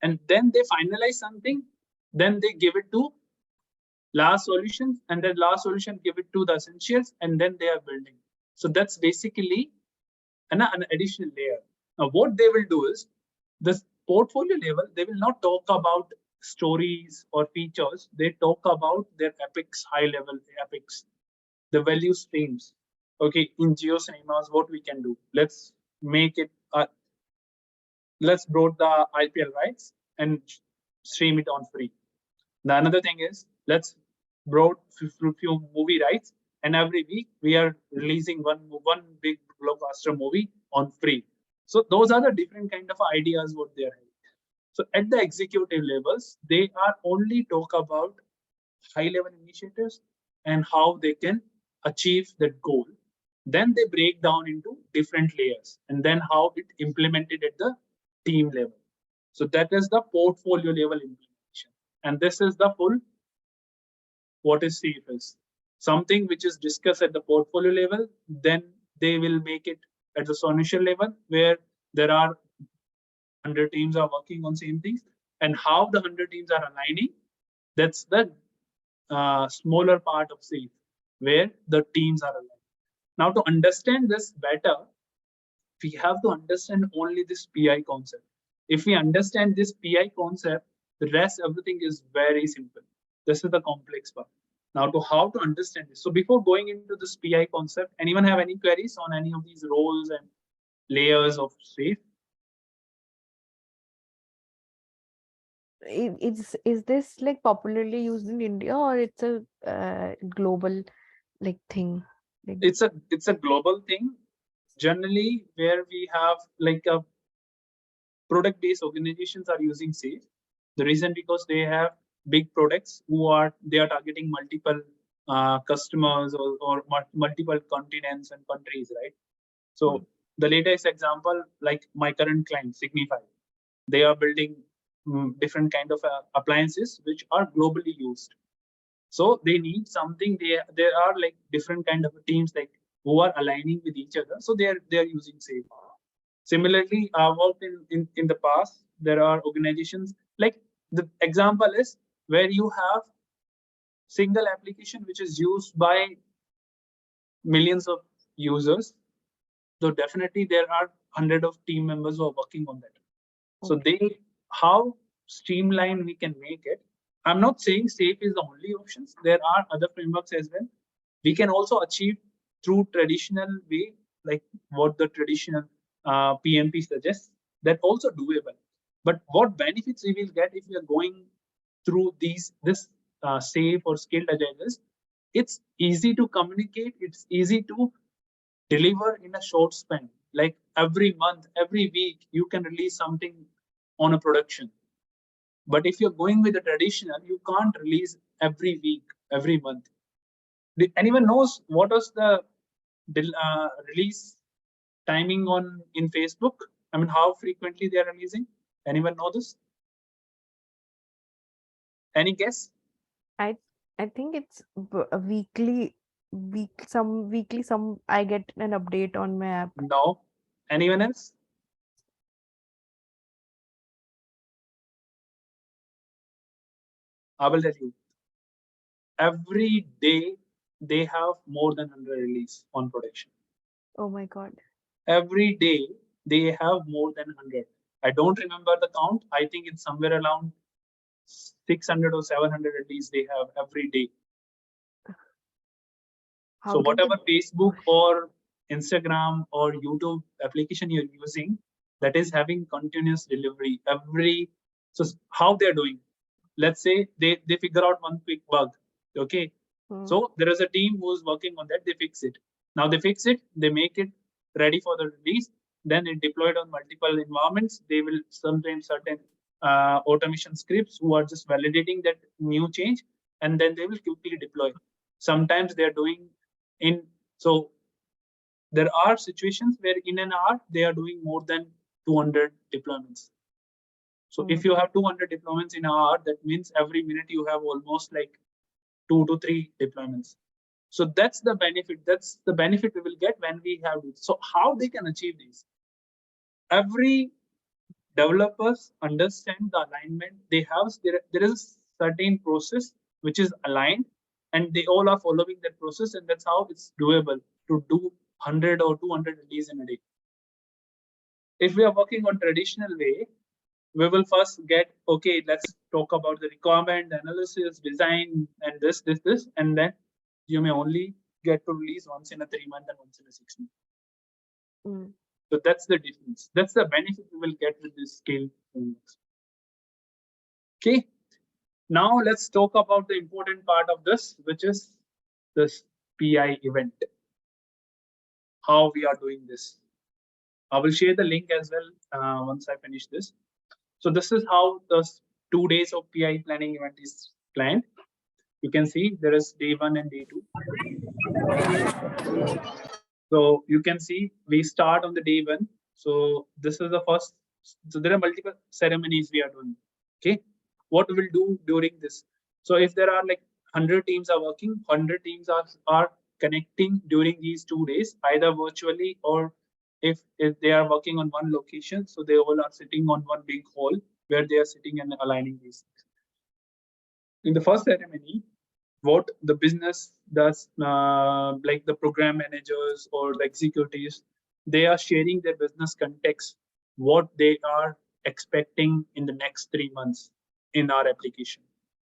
and then they finalize something, then they give it to last solutions, and then last solution give it to the essentials, and then they are building. So that's basically an additional layer. Now, what they will do is this portfolio level, they will not talk about stories or features. They talk about their epics, high level epics, the value streams. Okay, in JioCinemas, what we can do? Let's make it. Let's broad the IPL rights and stream it on free. The another thing is let's broad few movie rights, and every week we are releasing one big blockbuster movie on free. So those are the different kind of ideas what they are having. So at the executive levels, they are only talk about high level initiatives and how they can achieve that goal. Then they break down into different layers and then how it implemented at the team level. So that is the portfolio level implementation. And this is the full what is safe is something which is discussed at the portfolio level, then they will make it at the solution level where there are 100 teams are working on same things, and how the 100 teams are aligning. That's the smaller part of safe where the teams are aligned. Now, to understand this better, we have to understand only this PI concept. If we understand this PI concept, the rest everything is very simple. This is the complex part. Now, to how to understand this. So before going into this PI concept, anyone have any queries on any of these roles and layers of safe? Is this like popularly used in India, or it's a global like thing? Like, It's a global thing. Generally, where we have like a product-based organizations are using safe. The reason because they have big products they are targeting multiple customers or multiple continents and countries, right? So the latest example, like my current client Signify, they are building different kind of appliances which are globally used. So they need something. There are like different kind of teams like who are aligning with each other. So they are using safe. Similarly, I've worked in the past. There are organizations like the example is where you have single application which is used by millions of users. So definitely there are hundred of team members who are working on that. So how streamlined we can make it. I'm not saying safe is the only options. There are other frameworks as well. We can also achieve through traditional way, like what the traditional PMP suggests. That also doable. But what benefits we will get if we are going through this safe or skilled agiles? It's easy to communicate. It's easy to deliver in a short span. Like every month, every week, you can release something on a production. But if you're going with the traditional, you can't release every week, every month. Anyone knows what was the release timing in Facebook? I mean, how frequently they are releasing? Anyone know this? Any guess? I think it's a weekly, some I get an update on my app. No. Anyone else? I will tell you. Every day they have more than 100 release on production. Oh my God. Every day they have more than 100. I don't remember the count. I think it's somewhere around 600 or 700 at least they have every day. So whatever Facebook or Instagram or YouTube application you're using, that is having continuous delivery so how they're doing. Let's say they figure out one quick bug. Okay. So there is a team who's working on that. They fix it. Now they fix it. They make it ready for the release. Then it deployed on multiple environments. They will sometimes certain automation scripts who are just validating that new change, and then they will quickly deploy. Sometimes they're doing so there are situations where in an hour they are doing more than 200 deployments. So if you have 200 deployments in an hour, that means every minute you have almost like 2 to 3 deployments. So that's the benefit. That's the benefit we will get when we have it. So how they can achieve these? Every developers understand the alignment. They have there is a certain process which is aligned, and they all are following that process, and that's how it's doable to do 100 or 200 release in a day. If we are working on traditional way, we will first get, okay, let's talk about the requirement analysis, design, and this, and then you may only get to release once in a 3 month and once in a 6 month. Mm. So that's the difference. That's the benefit we will get with this scale frameworks. Okay. Now let's talk about the important part of this, which is this PI event. How we are doing this. I will share the link as well once I finish this. So this is how the 2 days of PI planning event is planned. You can see there is day 1 and day 2. So you can see we start on the day 1. So this is the first. So there are multiple ceremonies we are doing. Okay. What we will do during this? So if there are like 100 teams are working, 100 teams are connecting during these 2 days, either virtually or if they are working on one location, so they all are sitting on one big hall where they are sitting and aligning these things. In the first ceremony, what the business does, like the program managers or the executives, they are sharing their business context, what they are expecting in the next 3 months in our application.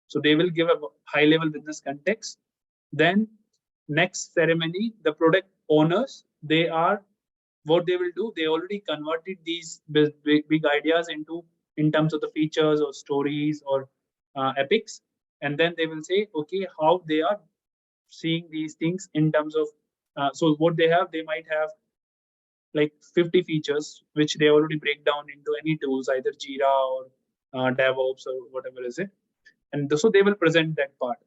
So they will give a high level business context. Then next ceremony, the product owners, what they will do, they already converted these big ideas in terms of the features or stories or epics. And then they will say, okay, how they are seeing these things in terms of, so what they have, they might have like 50 features, which they already break down into any tools, either Jira or DevOps or whatever is it. And so they will present that part.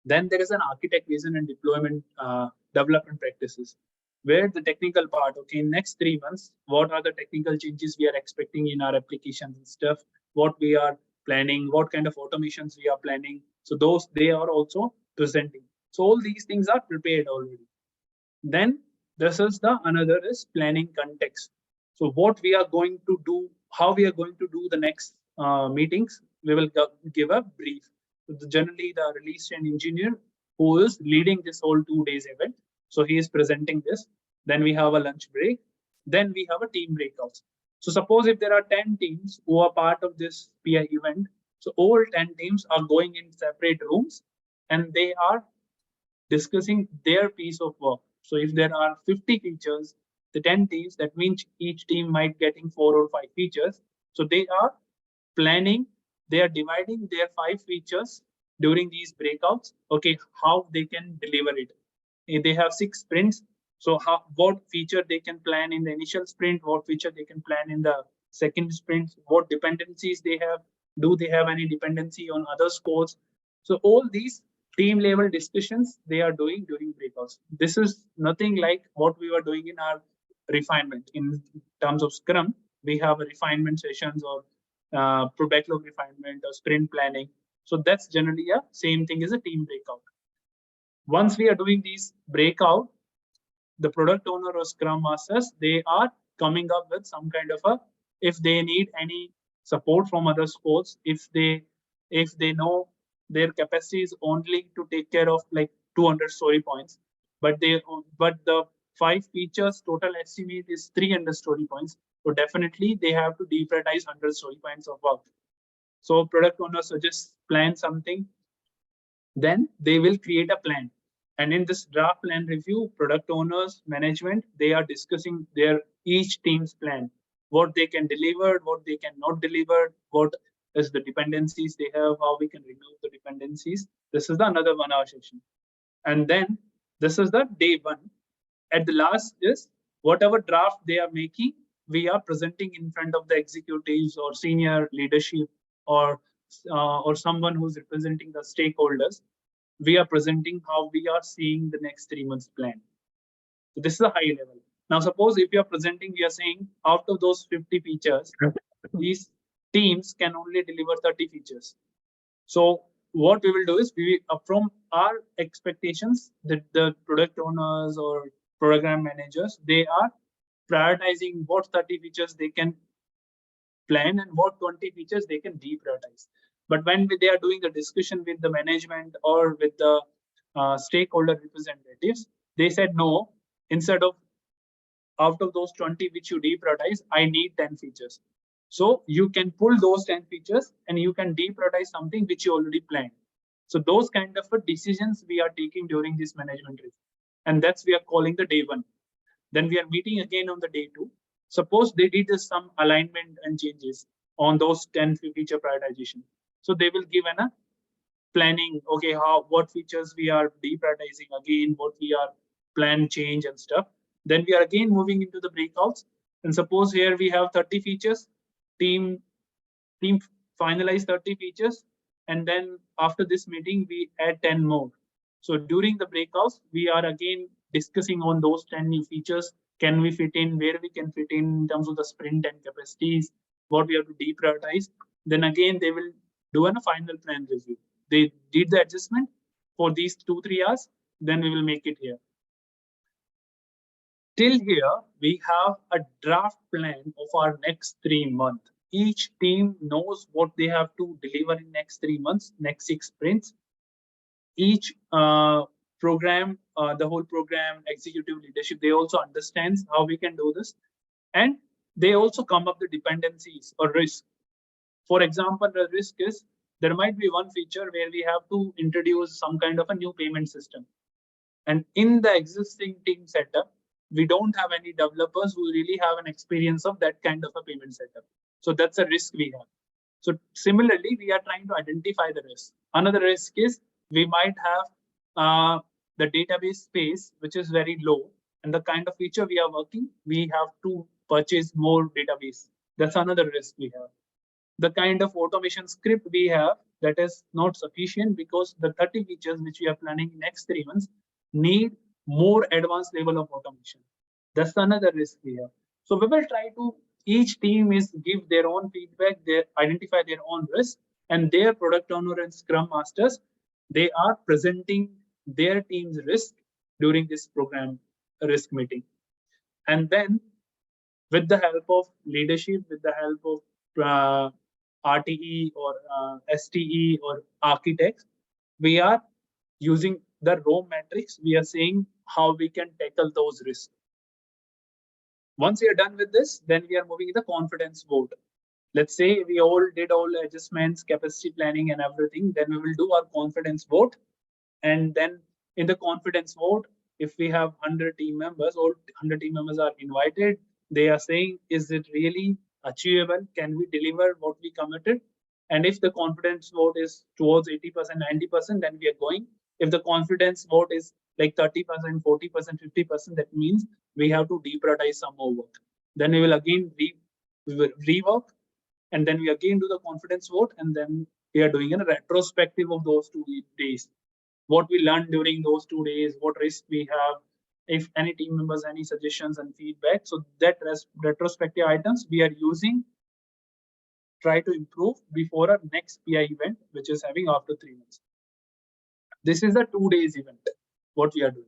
Then there is an architect vision and deployment development practices, where the technical part, okay, in next 3 months, what are the technical changes we are expecting in our applications and stuff, what we are planning, what kind of automations we are planning. So those, they are also presenting. So all these things are prepared already. Then this is the another is planning context. So what we are going to do, how we are going to do the next meetings, we will give a brief. So generally the release chain engineer who is leading this whole 2 days event, so he is presenting this. Then we have a lunch break. Then we have a team breakouts. So suppose if there are 10 teams who are part of this PI event, so all 10 teams are going in separate rooms and they are discussing their piece of work. So if there are 50 features, the 10 teams, that means each team might getting 4 or 5 features. So they are planning, they are dividing their 5 features during these breakouts. Okay, how they can deliver it. If they have 6 sprints, so what feature they can plan in the initial sprint, what feature they can plan in the second sprint, what dependencies they have, do they have any dependency on other scores. So all these team level discussions they are doing during breakouts. This is nothing like what we were doing in our refinement. In terms of Scrum, we have a refinement sessions or backlog refinement or sprint planning. So that's generally a same thing as a team breakout. Once we are doing these breakout, the product owner or Scrum masters, they are coming up with some kind of a, if they need any support from other squads, if they know their capacity is only to take care of like 200 story points, but the 5 features total estimate is 300 story points. So definitely they have to deprioritize 100 story points of work. So product owner suggests plan something, then they will create a plan. And in this draft plan review, product owners, management, they are discussing their each team's plan, what they can deliver, what they cannot deliver, what is the dependencies they have, how we can remove the dependencies. This is the another 1 hour session. And then this is the day 1. At the last is whatever draft they are making, we are presenting in front of the executives or senior leadership or someone who's representing the stakeholders. We are presenting how we are seeing the next 3 months plan. So this is a high level. Now, suppose if you are presenting, we are saying out of those 50 features, these teams can only deliver 30 features. So what we will do is from our expectations that the product owners or program managers, they are prioritizing what 30 features they can plan and what 20 features they can deprioritize. But when they are doing the discussion with the management or with the stakeholder representatives, they said no, instead of out of those 20 which you deprioritize, I need 10 features. So you can pull those 10 features and you can deprioritize something which you already planned. So those kind of decisions we are taking during this management review. And that's we are calling the day one. Then we are meeting again on the day two. Suppose they did some alignment and changes on those 10 feature prioritization. So they will give a planning, okay, what features we are deprioritizing again, what we are plan change and stuff. Then we are again moving into the breakouts. And suppose here we have 30 features, team finalize 30 features. And then after this meeting, we add 10 more. So during the breakouts, we are again discussing on those 10 new features. Can we fit in, where we can fit in terms of the sprint and capacities, what we have to deprioritize. Then again, they will do a final plan review. They did the adjustment for these 2-3 hours, then we will make it here. Till here, we have a draft plan of our next 3 months. Each team knows what they have to deliver in next 3 months, next 6 sprints. Each program, the whole program, executive leadership, they also understands how we can do this. And they also come up with dependencies or risk. For example, the risk is there might be one feature where we have to introduce some kind of a new payment system. And in the existing team setup, we don't have any developers who really have an experience of that kind of a payment setup. So that's a risk we have. So similarly, we are trying to identify the risk. Another risk is we might have the database space, which is very low. And the kind of feature we are working, we have to purchase more database. That's another risk we have. The kind of automation script we have, that is not sufficient because the 30 features which we are planning in next 3 months need more advanced level of automation. That's another risk we have. So we will try to, each team is give their own feedback, they identify their own risk, and their product owner and scrum masters, they are presenting their team's risk during this program risk meeting. And then with the help of leadership, with the help of RTE or STE or architects, we are using the ROAM matrix. We are saying how we can tackle those risks. Once we are done with this, then we are moving to the confidence vote. Let's say we all did all adjustments, capacity planning and everything. Then we will do our confidence vote. And then in the confidence vote, if we have 100 team members, all 100 team members are invited. They are saying, is it really achievable? Can we deliver what we committed? And if the confidence vote is towards 80%, 90%, then we are going. If the confidence vote is like 30%, 40%, 50%, that means we have to deprioritize some more work. Then we will again rework, and then we again do the confidence vote, and then we are doing a retrospective of those 2 days. What we learned during those 2 days, what risk we have, if any team members, any suggestions and feedback. So that retrospective items we are using, try to improve before our next PI event, which is having after 3 months. This is the 2 days event, what we are doing.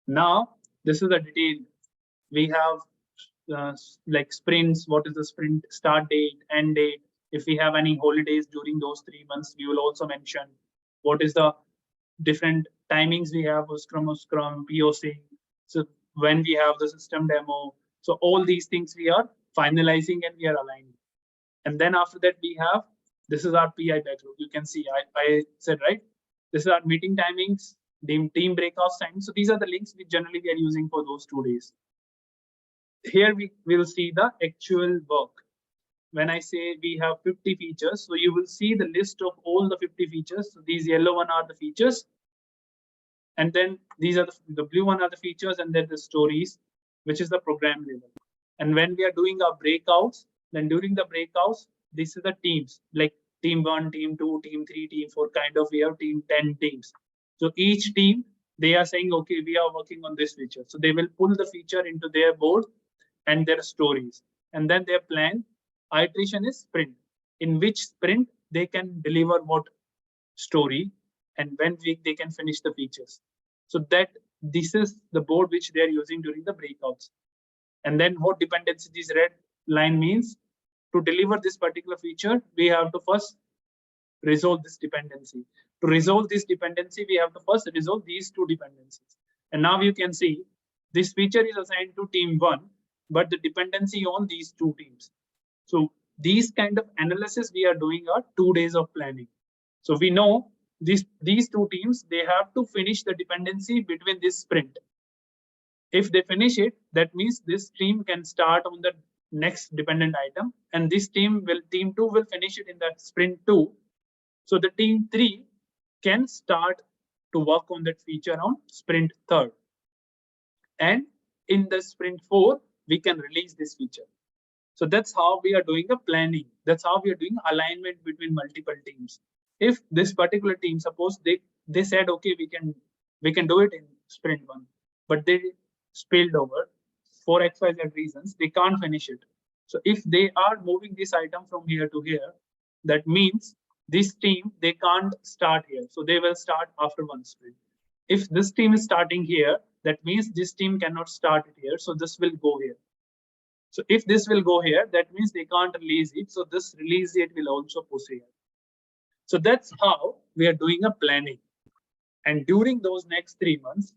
Now, this is the detail. We have like sprints, what is the sprint start date, end date. If we have any holidays during those 3 months, we will also mention what is the different timings we have for Scrum, POC. So when we have the system demo. So all these things we are finalizing and we are aligning. And then after that, we have, this is our PI backlog. You can see, I said, right? This is our meeting timings, team breakouts time. So these are the links which generally we are using for those 2 days. Here we will see the actual work. When I say we have 50 features, so you will see the list of all the 50 features. So these yellow one are the features. And then these are the blue one are the features, and then the stories, which is the program level. And when we are doing our breakouts, then during the breakouts, this is the teams, like team 1, team 2, team 3, team 4, kind of we have team 10 teams. So each team, they are saying, okay, we are working on this feature. So they will pull the feature into their board and their stories. And then their plan, iteration is sprint. In which sprint they can deliver what story, and when they can finish the features. So that this is the board which they are using during the breakouts. And then what dependency this red line means, to deliver this particular feature, we have to first resolve this dependency. To resolve this dependency, we have to first resolve these two dependencies. And now you can see this feature is assigned to team 1, but the dependency on these two teams. So these kind of analysis we are doing are 2 days of planning. So we know these two teams, they have to finish the dependency between this sprint. If they finish it, that means this team can start on the next dependent item, and this team 2 will finish it in that sprint 2. So the team 3 can start to work on that feature on sprint 3rd. And in the sprint 4, we can release this feature. So that's how we are doing a planning. That's how we are doing alignment between multiple teams. If this particular team, suppose they said, okay, we can do it in sprint 1, but they spilled over for XYZ reasons, they can't finish it. So if they are moving this item from here to here, that means this team, they can't start here. So they will start after one sprint. If this team is starting here, that means this team cannot start it here. So this will go here. So if this will go here, that means they can't release it. So this release date will also push here. So that's how we are doing a planning. And during those next 3 months,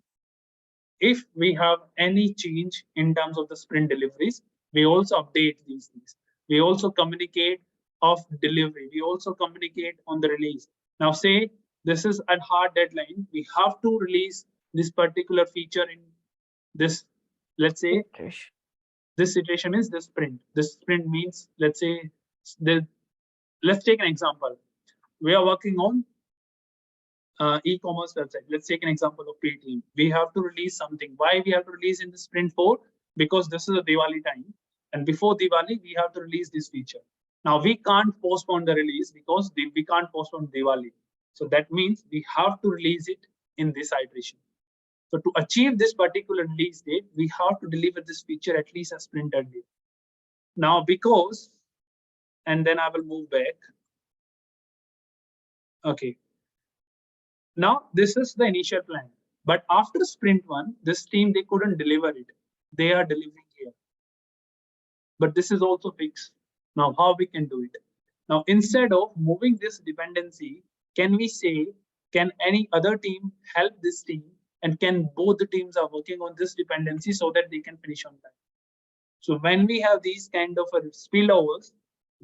if we have any change in terms of the sprint deliveries, we also update these things. We also communicate of delivery. We also communicate on the release. Now say this is a hard deadline. We have to release this particular feature in this, let's say, this iteration is this sprint. This sprint means, let's say, let's take an example. We are working on e-commerce website. Let's take an example of Paytm. We have to release something. Why we have to release in the sprint 4? Because this is a Diwali time. And before Diwali, we have to release this feature. Now we can't postpone the release because we can't postpone Diwali. So that means we have to release it in this iteration. So to achieve this particular release date, we have to deliver this feature at least a sprint earlier. Now because, and then I will move back. Okay. Now this is the initial plan. But after sprint 1, this team, they couldn't deliver it. They are delivering here. But this is also fixed. Now how we can do it? Now instead of moving this dependency, can we say, can any other team help this team? And can both the teams are working on this dependency so that they can finish on time? So when we have these kind of spillovers,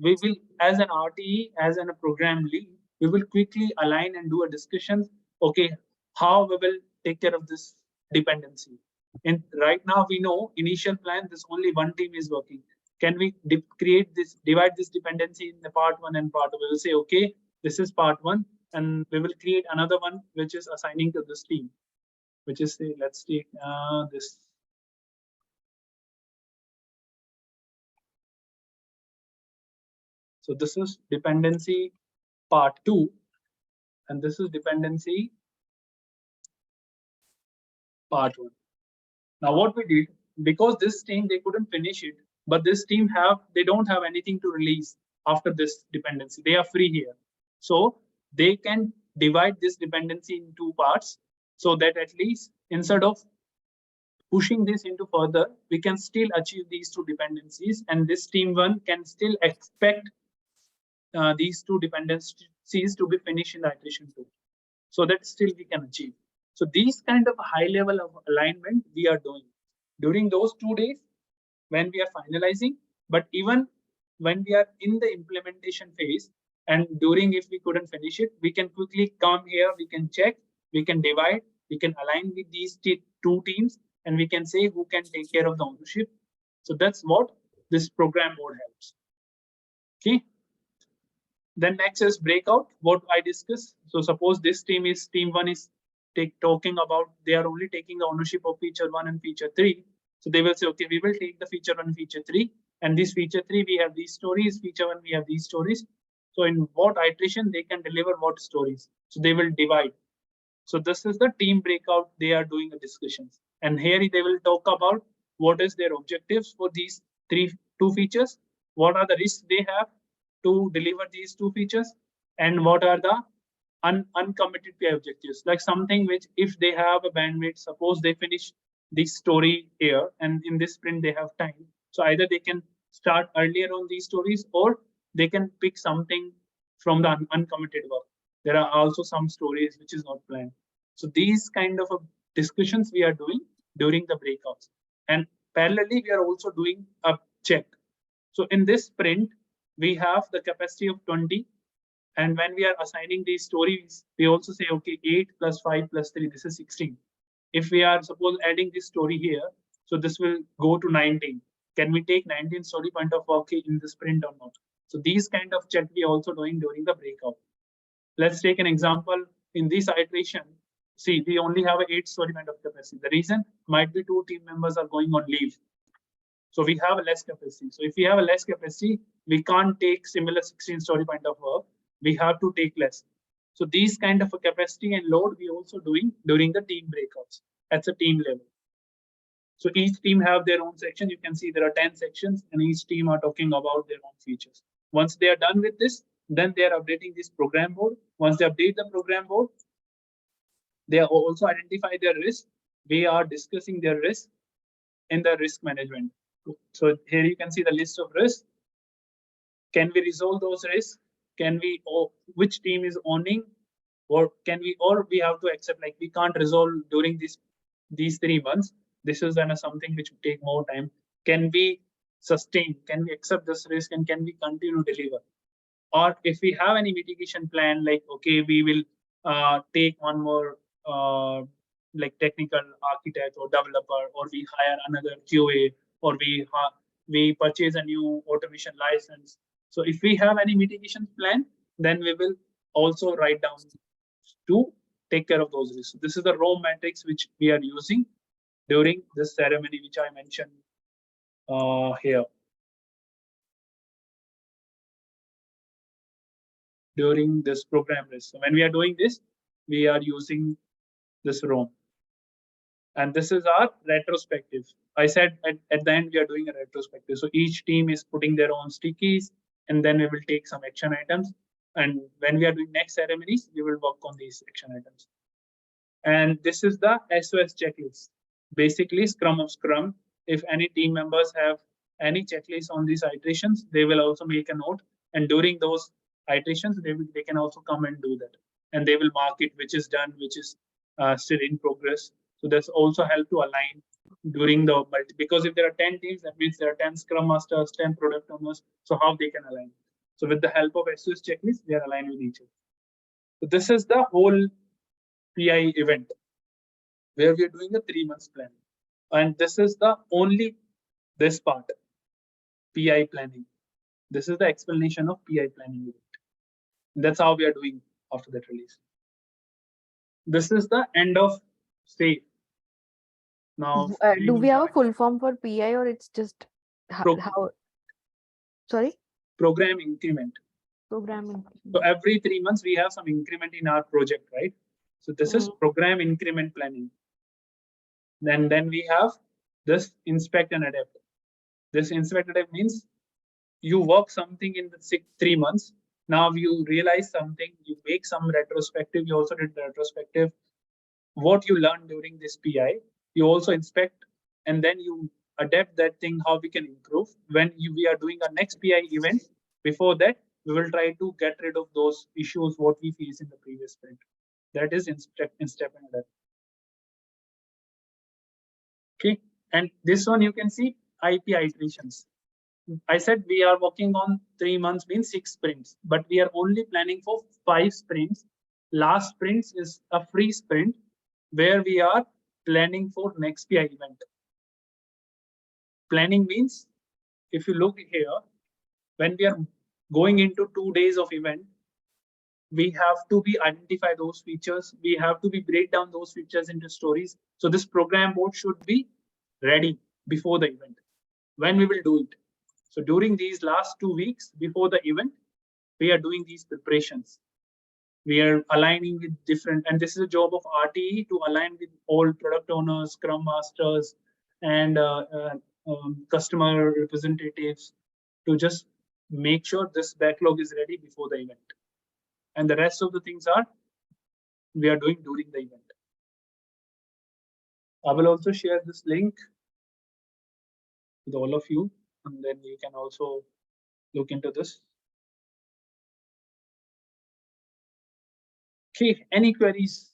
we will, as an RTE, as a program lead, we will quickly align and do a discussion. Okay, how we will take care of this dependency. And right now we know initial plan, this only one team is working. Can we divide this dependency in the part 1 and part 2? We will say, okay, this is part 1, and we will create another one which is assigning to this team, which is, say, let's take this. So this is dependency part 2, and this is dependency part 1. Now what we did, because this team, they couldn't finish it, but this team they don't have anything to release after this dependency. They are free here. So they can divide this dependency in 2 parts, so that at least instead of pushing this into further, we can still achieve these 2 dependencies, and this team 1 can still expect these 2 dependencies to be finished in the iteration 2, so that still we can achieve. So these kind of high level of alignment we are doing during those 2 days when we are finalizing, but even when we are in the implementation phase, and during, if we couldn't finish it, we can quickly come here, we can check, we can divide, we can align with these 2 teams, and we can say who can take care of the ownership. So that's what this program mode helps. Okay. Then next is breakout, what I discussed. So suppose this team 1 is talking about, they are only taking the ownership of feature 1 and feature 3. So they will say, okay, we will take the feature 1, feature 3, and this feature 3, we have these stories, feature 1, we have these stories. So in what iteration they can deliver what stories. So they will divide. So this is the team breakout. They are doing the discussions, and here they will talk about what is their objectives for these 2 features, what are the risks they have to deliver these 2 features, and what are the uncommitted PI objectives, like something which, if they have a bandwidth, suppose they finish this story here and in this sprint they have time, so either they can start earlier on these stories, or they can pick something from the uncommitted work. There are also some stories which is not planned. So these kind of discussions we are doing during the breakouts. And parallelly, we are also doing a check. So in this sprint, we have the capacity of 20. And when we are assigning these stories, we also say, okay, 8 plus 5 plus 3, this is 16. If we are suppose adding this story here, so this will go to 19. Can we take 19 story point of work in the sprint or not? So these kind of check we are also doing during the breakout. Let's take an example in this iteration. See, we only have an 8 story point of capacity. The reason might be 2 team members are going on leave. So we have a less capacity. So if we have a less capacity, we can't take similar 16 story point of work. We have to take less. So these kind of a capacity and load we also doing during the team breakouts at the team level. So each team have their own section. You can see there are 10 sections and each team are talking about their own features. Once they are done with this, then they are updating this program board. Once they update the program board, they also identify their risk. We are discussing their risk in the risk management. So here you can see the list of risks. Can we resolve those risks? Can we, or which team is owning, or can we, or we have to accept like we can't resolve during these 3 months. This is then something which will take more time. Can we sustain? Can we accept this risk and can we continue to deliver? Or if we have any mitigation plan, like okay, we will take one more like technical architect or developer, or we hire another QA, or we purchase a new automation license. So if we have any mitigation plan, then we will also write down to take care of those risks. So this is the raw matrix which we are using during this ceremony, which I mentioned here. During this program risk. So when we are doing this, we are using this ROM. And this is our retrospective. I said at the end, we are doing a retrospective. So each team is putting their own stickies, and then we will take some action items. And when we are doing next ceremonies, we will work on these action items. And this is the SOS checklist. Basically, Scrum of Scrum. If any team members have any checklist on these iterations, they will also make a note. And during those iterations, they can also come and do that. And they will mark it, which is done, which is still in progress. So that's also help to align during the, because if there are 10 teams, that means there are 10 Scrum Masters, 10 product owners. So how they can align? So with the help of SOS checklist, they are aligned with each other. So this is the whole PI event where we are doing a 3 months plan. And this is the only this part, PI planning. This is the explanation of PI planning event. That's how we are doing after that release. This is the end of SAFe. Now, do we have a full form for PI, or it's just how? Sorry? Program increment. Programming. So every 3 months we have some increment in our project, right? So this is program increment planning. Then we have this inspect and adapt. This inspect and adapt means you work something in the 3 months. Now you realize something, you make some retrospective. You also did the retrospective. What you learned during this PI, you also inspect, and then you adapt that thing, how we can improve. When we are doing our next PI event, before that, we will try to get rid of those issues what we face in the previous sprint. That is inspect and adapt. Okay, and this one you can see IP iterations. I said we are working on 3 months, means 6 sprints, but we are only planning for 5 sprints. Last sprint is a free sprint where we are planning for next PI event. Planning means, if you look here, when we are going into 2 days of event, we have to identify those features. We have to break down those features into stories. So this program board should be ready before the event. When we will do it. So during these last 2 weeks before the event, we are doing these preparations. We are aligning with different, and this is a job of RTE to align with all product owners, Scrum Masters, and customer representatives to just make sure this backlog is ready before the event. And the rest of the things we are doing during the event. I will also share this link with all of you, and then you can also look into this. Okay, any queries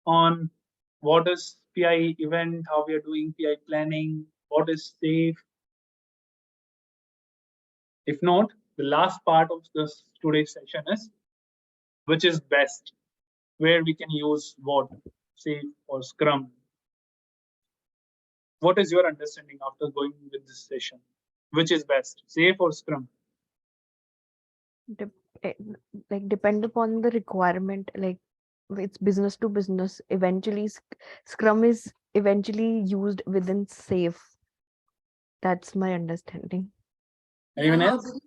on what is PI event, how we are doing PI planning, what is safe? If not, the last part of this today's session is which is best, where we can use what, safe or Scrum. What is your understanding after going with this session? Which is best, safe or Scrum? Eh, like depend upon the requirement, like it's business to business. Eventually Scrum is eventually used within safe. That's my understanding. Anyone how else? big-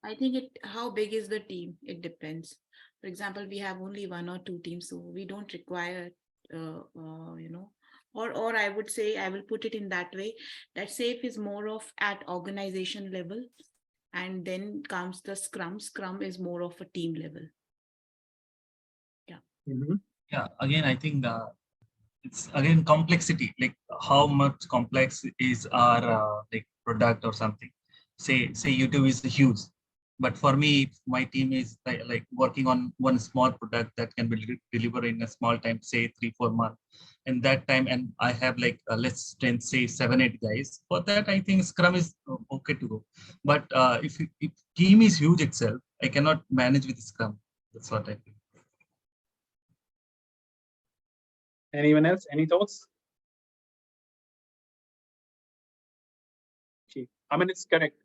I think how big is the team? It depends. For example, we have only 1 or 2 teams, so we don't require, or I would say, I will put it in that way, that safe is more of at organization level, and then comes the Scrum. Scrum is more of a team level. Mhm. Yeah, again, I think it's again complexity, like how much complex is our like product or something. Say YouTube is huge, but for me, if my team is like working on one small product that can be delivered in a small time, say 3-4 months, and that time, and I have like let's say 7-8 guys. For that, I think Scrum is okay to go. But if team is huge itself, I cannot manage with Scrum. That's what I think. Anyone else? Any thoughts? Okay. I mean, it's correct.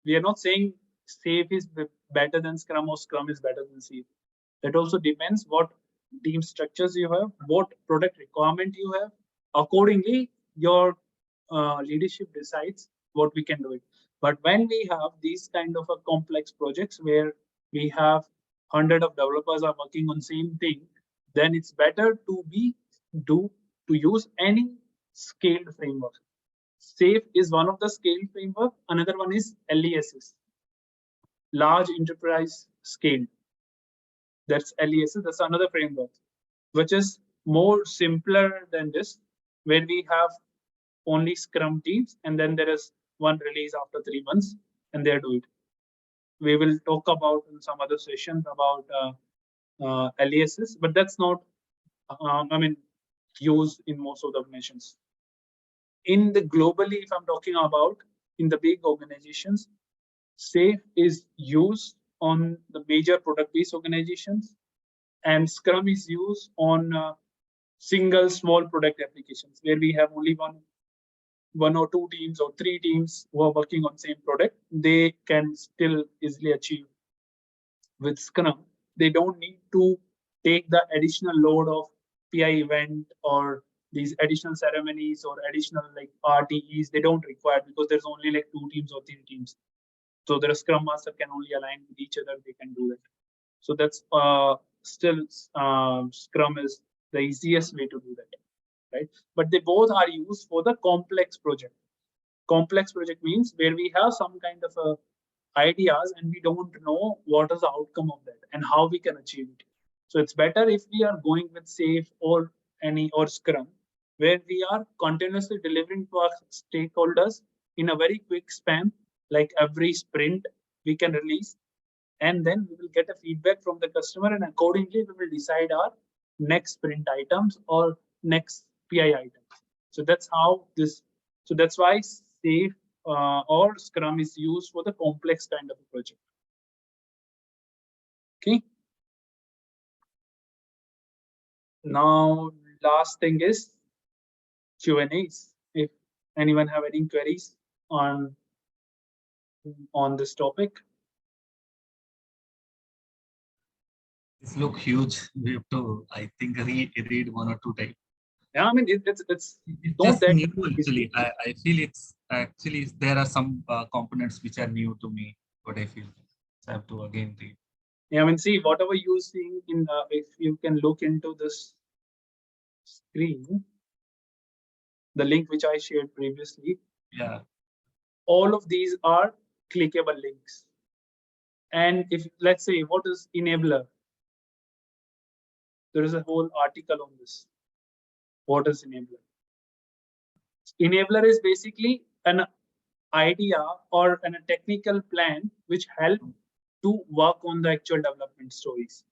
We are not saying safe is better than Scrum or Scrum is better than safe. That also depends what team structures you have, what product requirement you have. Accordingly, your leadership decides what we can do it. But when we have these kind of a complex projects where we have hundred of developers are working on same thing, then it's better to use any scaled framework. SAFe is one of the scaled framework. Another one is LESS, large enterprise scale. That's LESS. That's another framework, which is more simpler than this, where we have only Scrum teams, and then there is one release after 3 months, and they do it. We will talk about in some other sessions about LESS, but that's not, used in most of the organizations. In the globally, if I'm talking about in the big organizations, SAFe is used on the major product-based organizations, and Scrum is used on single small product applications where we have only one or two teams or 3 teams who are working on same product. They can still easily achieve with Scrum. They don't need to take the additional load of PI event or these additional ceremonies or additional like RTEs. They don't require, because there's only like 2 teams or 3 teams. So the Scrum Master can only align with each other. They can do that. So that's still Scrum is the easiest way to do that, right? But they both are used for the complex project. Complex project means where we have some kind of ideas and we don't know what is the outcome of that and how we can achieve it. So it's better if we are going with SAFe or Scrum, where we are continuously delivering to our stakeholders in a very quick span, like every sprint we can release, and then we will get a feedback from the customer, and accordingly we will decide our next sprint items or next PI items. So that's how this. So that's why SAFe or Scrum is used for the complex kind of a project. Okay. Now, last thing is Q&As. If anyone have any queries on this topic. This look huge. We have to, I think, read 1 or 2 times. Yeah, I mean it's not just that new actually. I feel it's actually there are some components which are new to me. What I feel, so I have to again read. Yeah, I mean, see, whatever you see in if you can look into this screen, the link which I shared previously. Yeah. All of these are clickable links. And if let's say what is enabler? There is a whole article on this. What is enabler? Enabler is basically an idea or a technical plan which help to work on the actual development stories.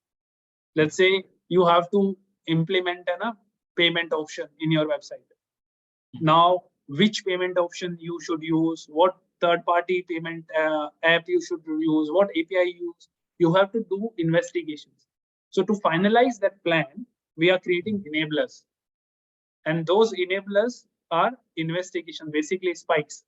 Let's say you have to implement a payment option in your website. Now, which payment option you should use, what third-party payment app you should use, what API use, you have to do investigations. So to finalize that plan, we are creating enablers. And those enablers are investigation, basically spikes,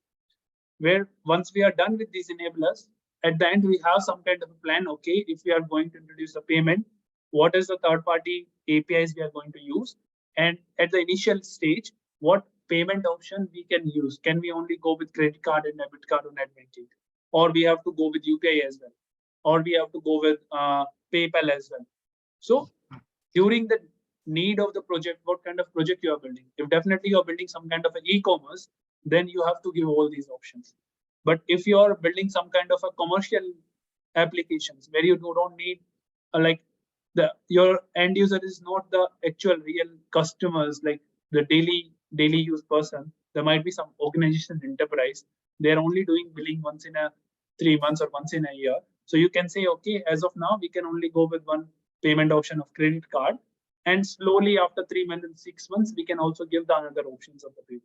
where once we are done with these enablers, at the end, we have some kind of a plan. Okay, if we are going to introduce a payment, what is the third-party APIs we are going to use? And at the initial stage, what payment option we can use? Can we only go with credit card and debit card or net banking? Or we have to go with UPI as well? Or we have to go with PayPal as well? So during the need of the project, what kind of project you are building? If definitely you're building some kind of an e-commerce, then you have to give all these options. But if you're building some kind of a commercial applications where you don't need like your end user is not the actual real customers, like the daily use person, there might be some organization enterprise, they're only doing billing once in a 3 months or once in a year. So you can say, okay, as of now, we can only go with one payment option of credit card. And slowly after 3 months and 6 months, we can also give the another options of the payment,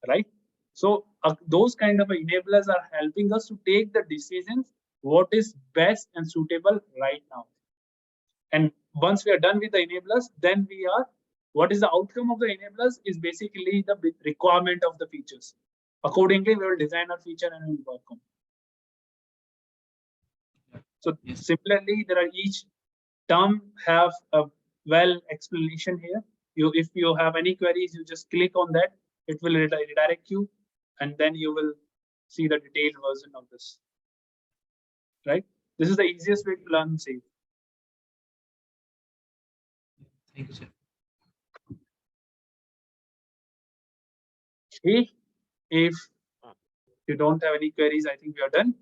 right? So those kind of enablers are helping us to take the decisions, what is best and suitable right now. And once we are done with the enablers, then we are, what is the outcome of the enablers is basically the requirement of the features. Accordingly, we will design our feature and we will work on. So similarly, there are each term have a well explanation here. If you have any queries, you just click on that. It will redirect you, and then you will see the detailed version of this. Right? This is the easiest way to learn SAFe. Thank you, sir. Okay. If you don't have any queries, I think we are done.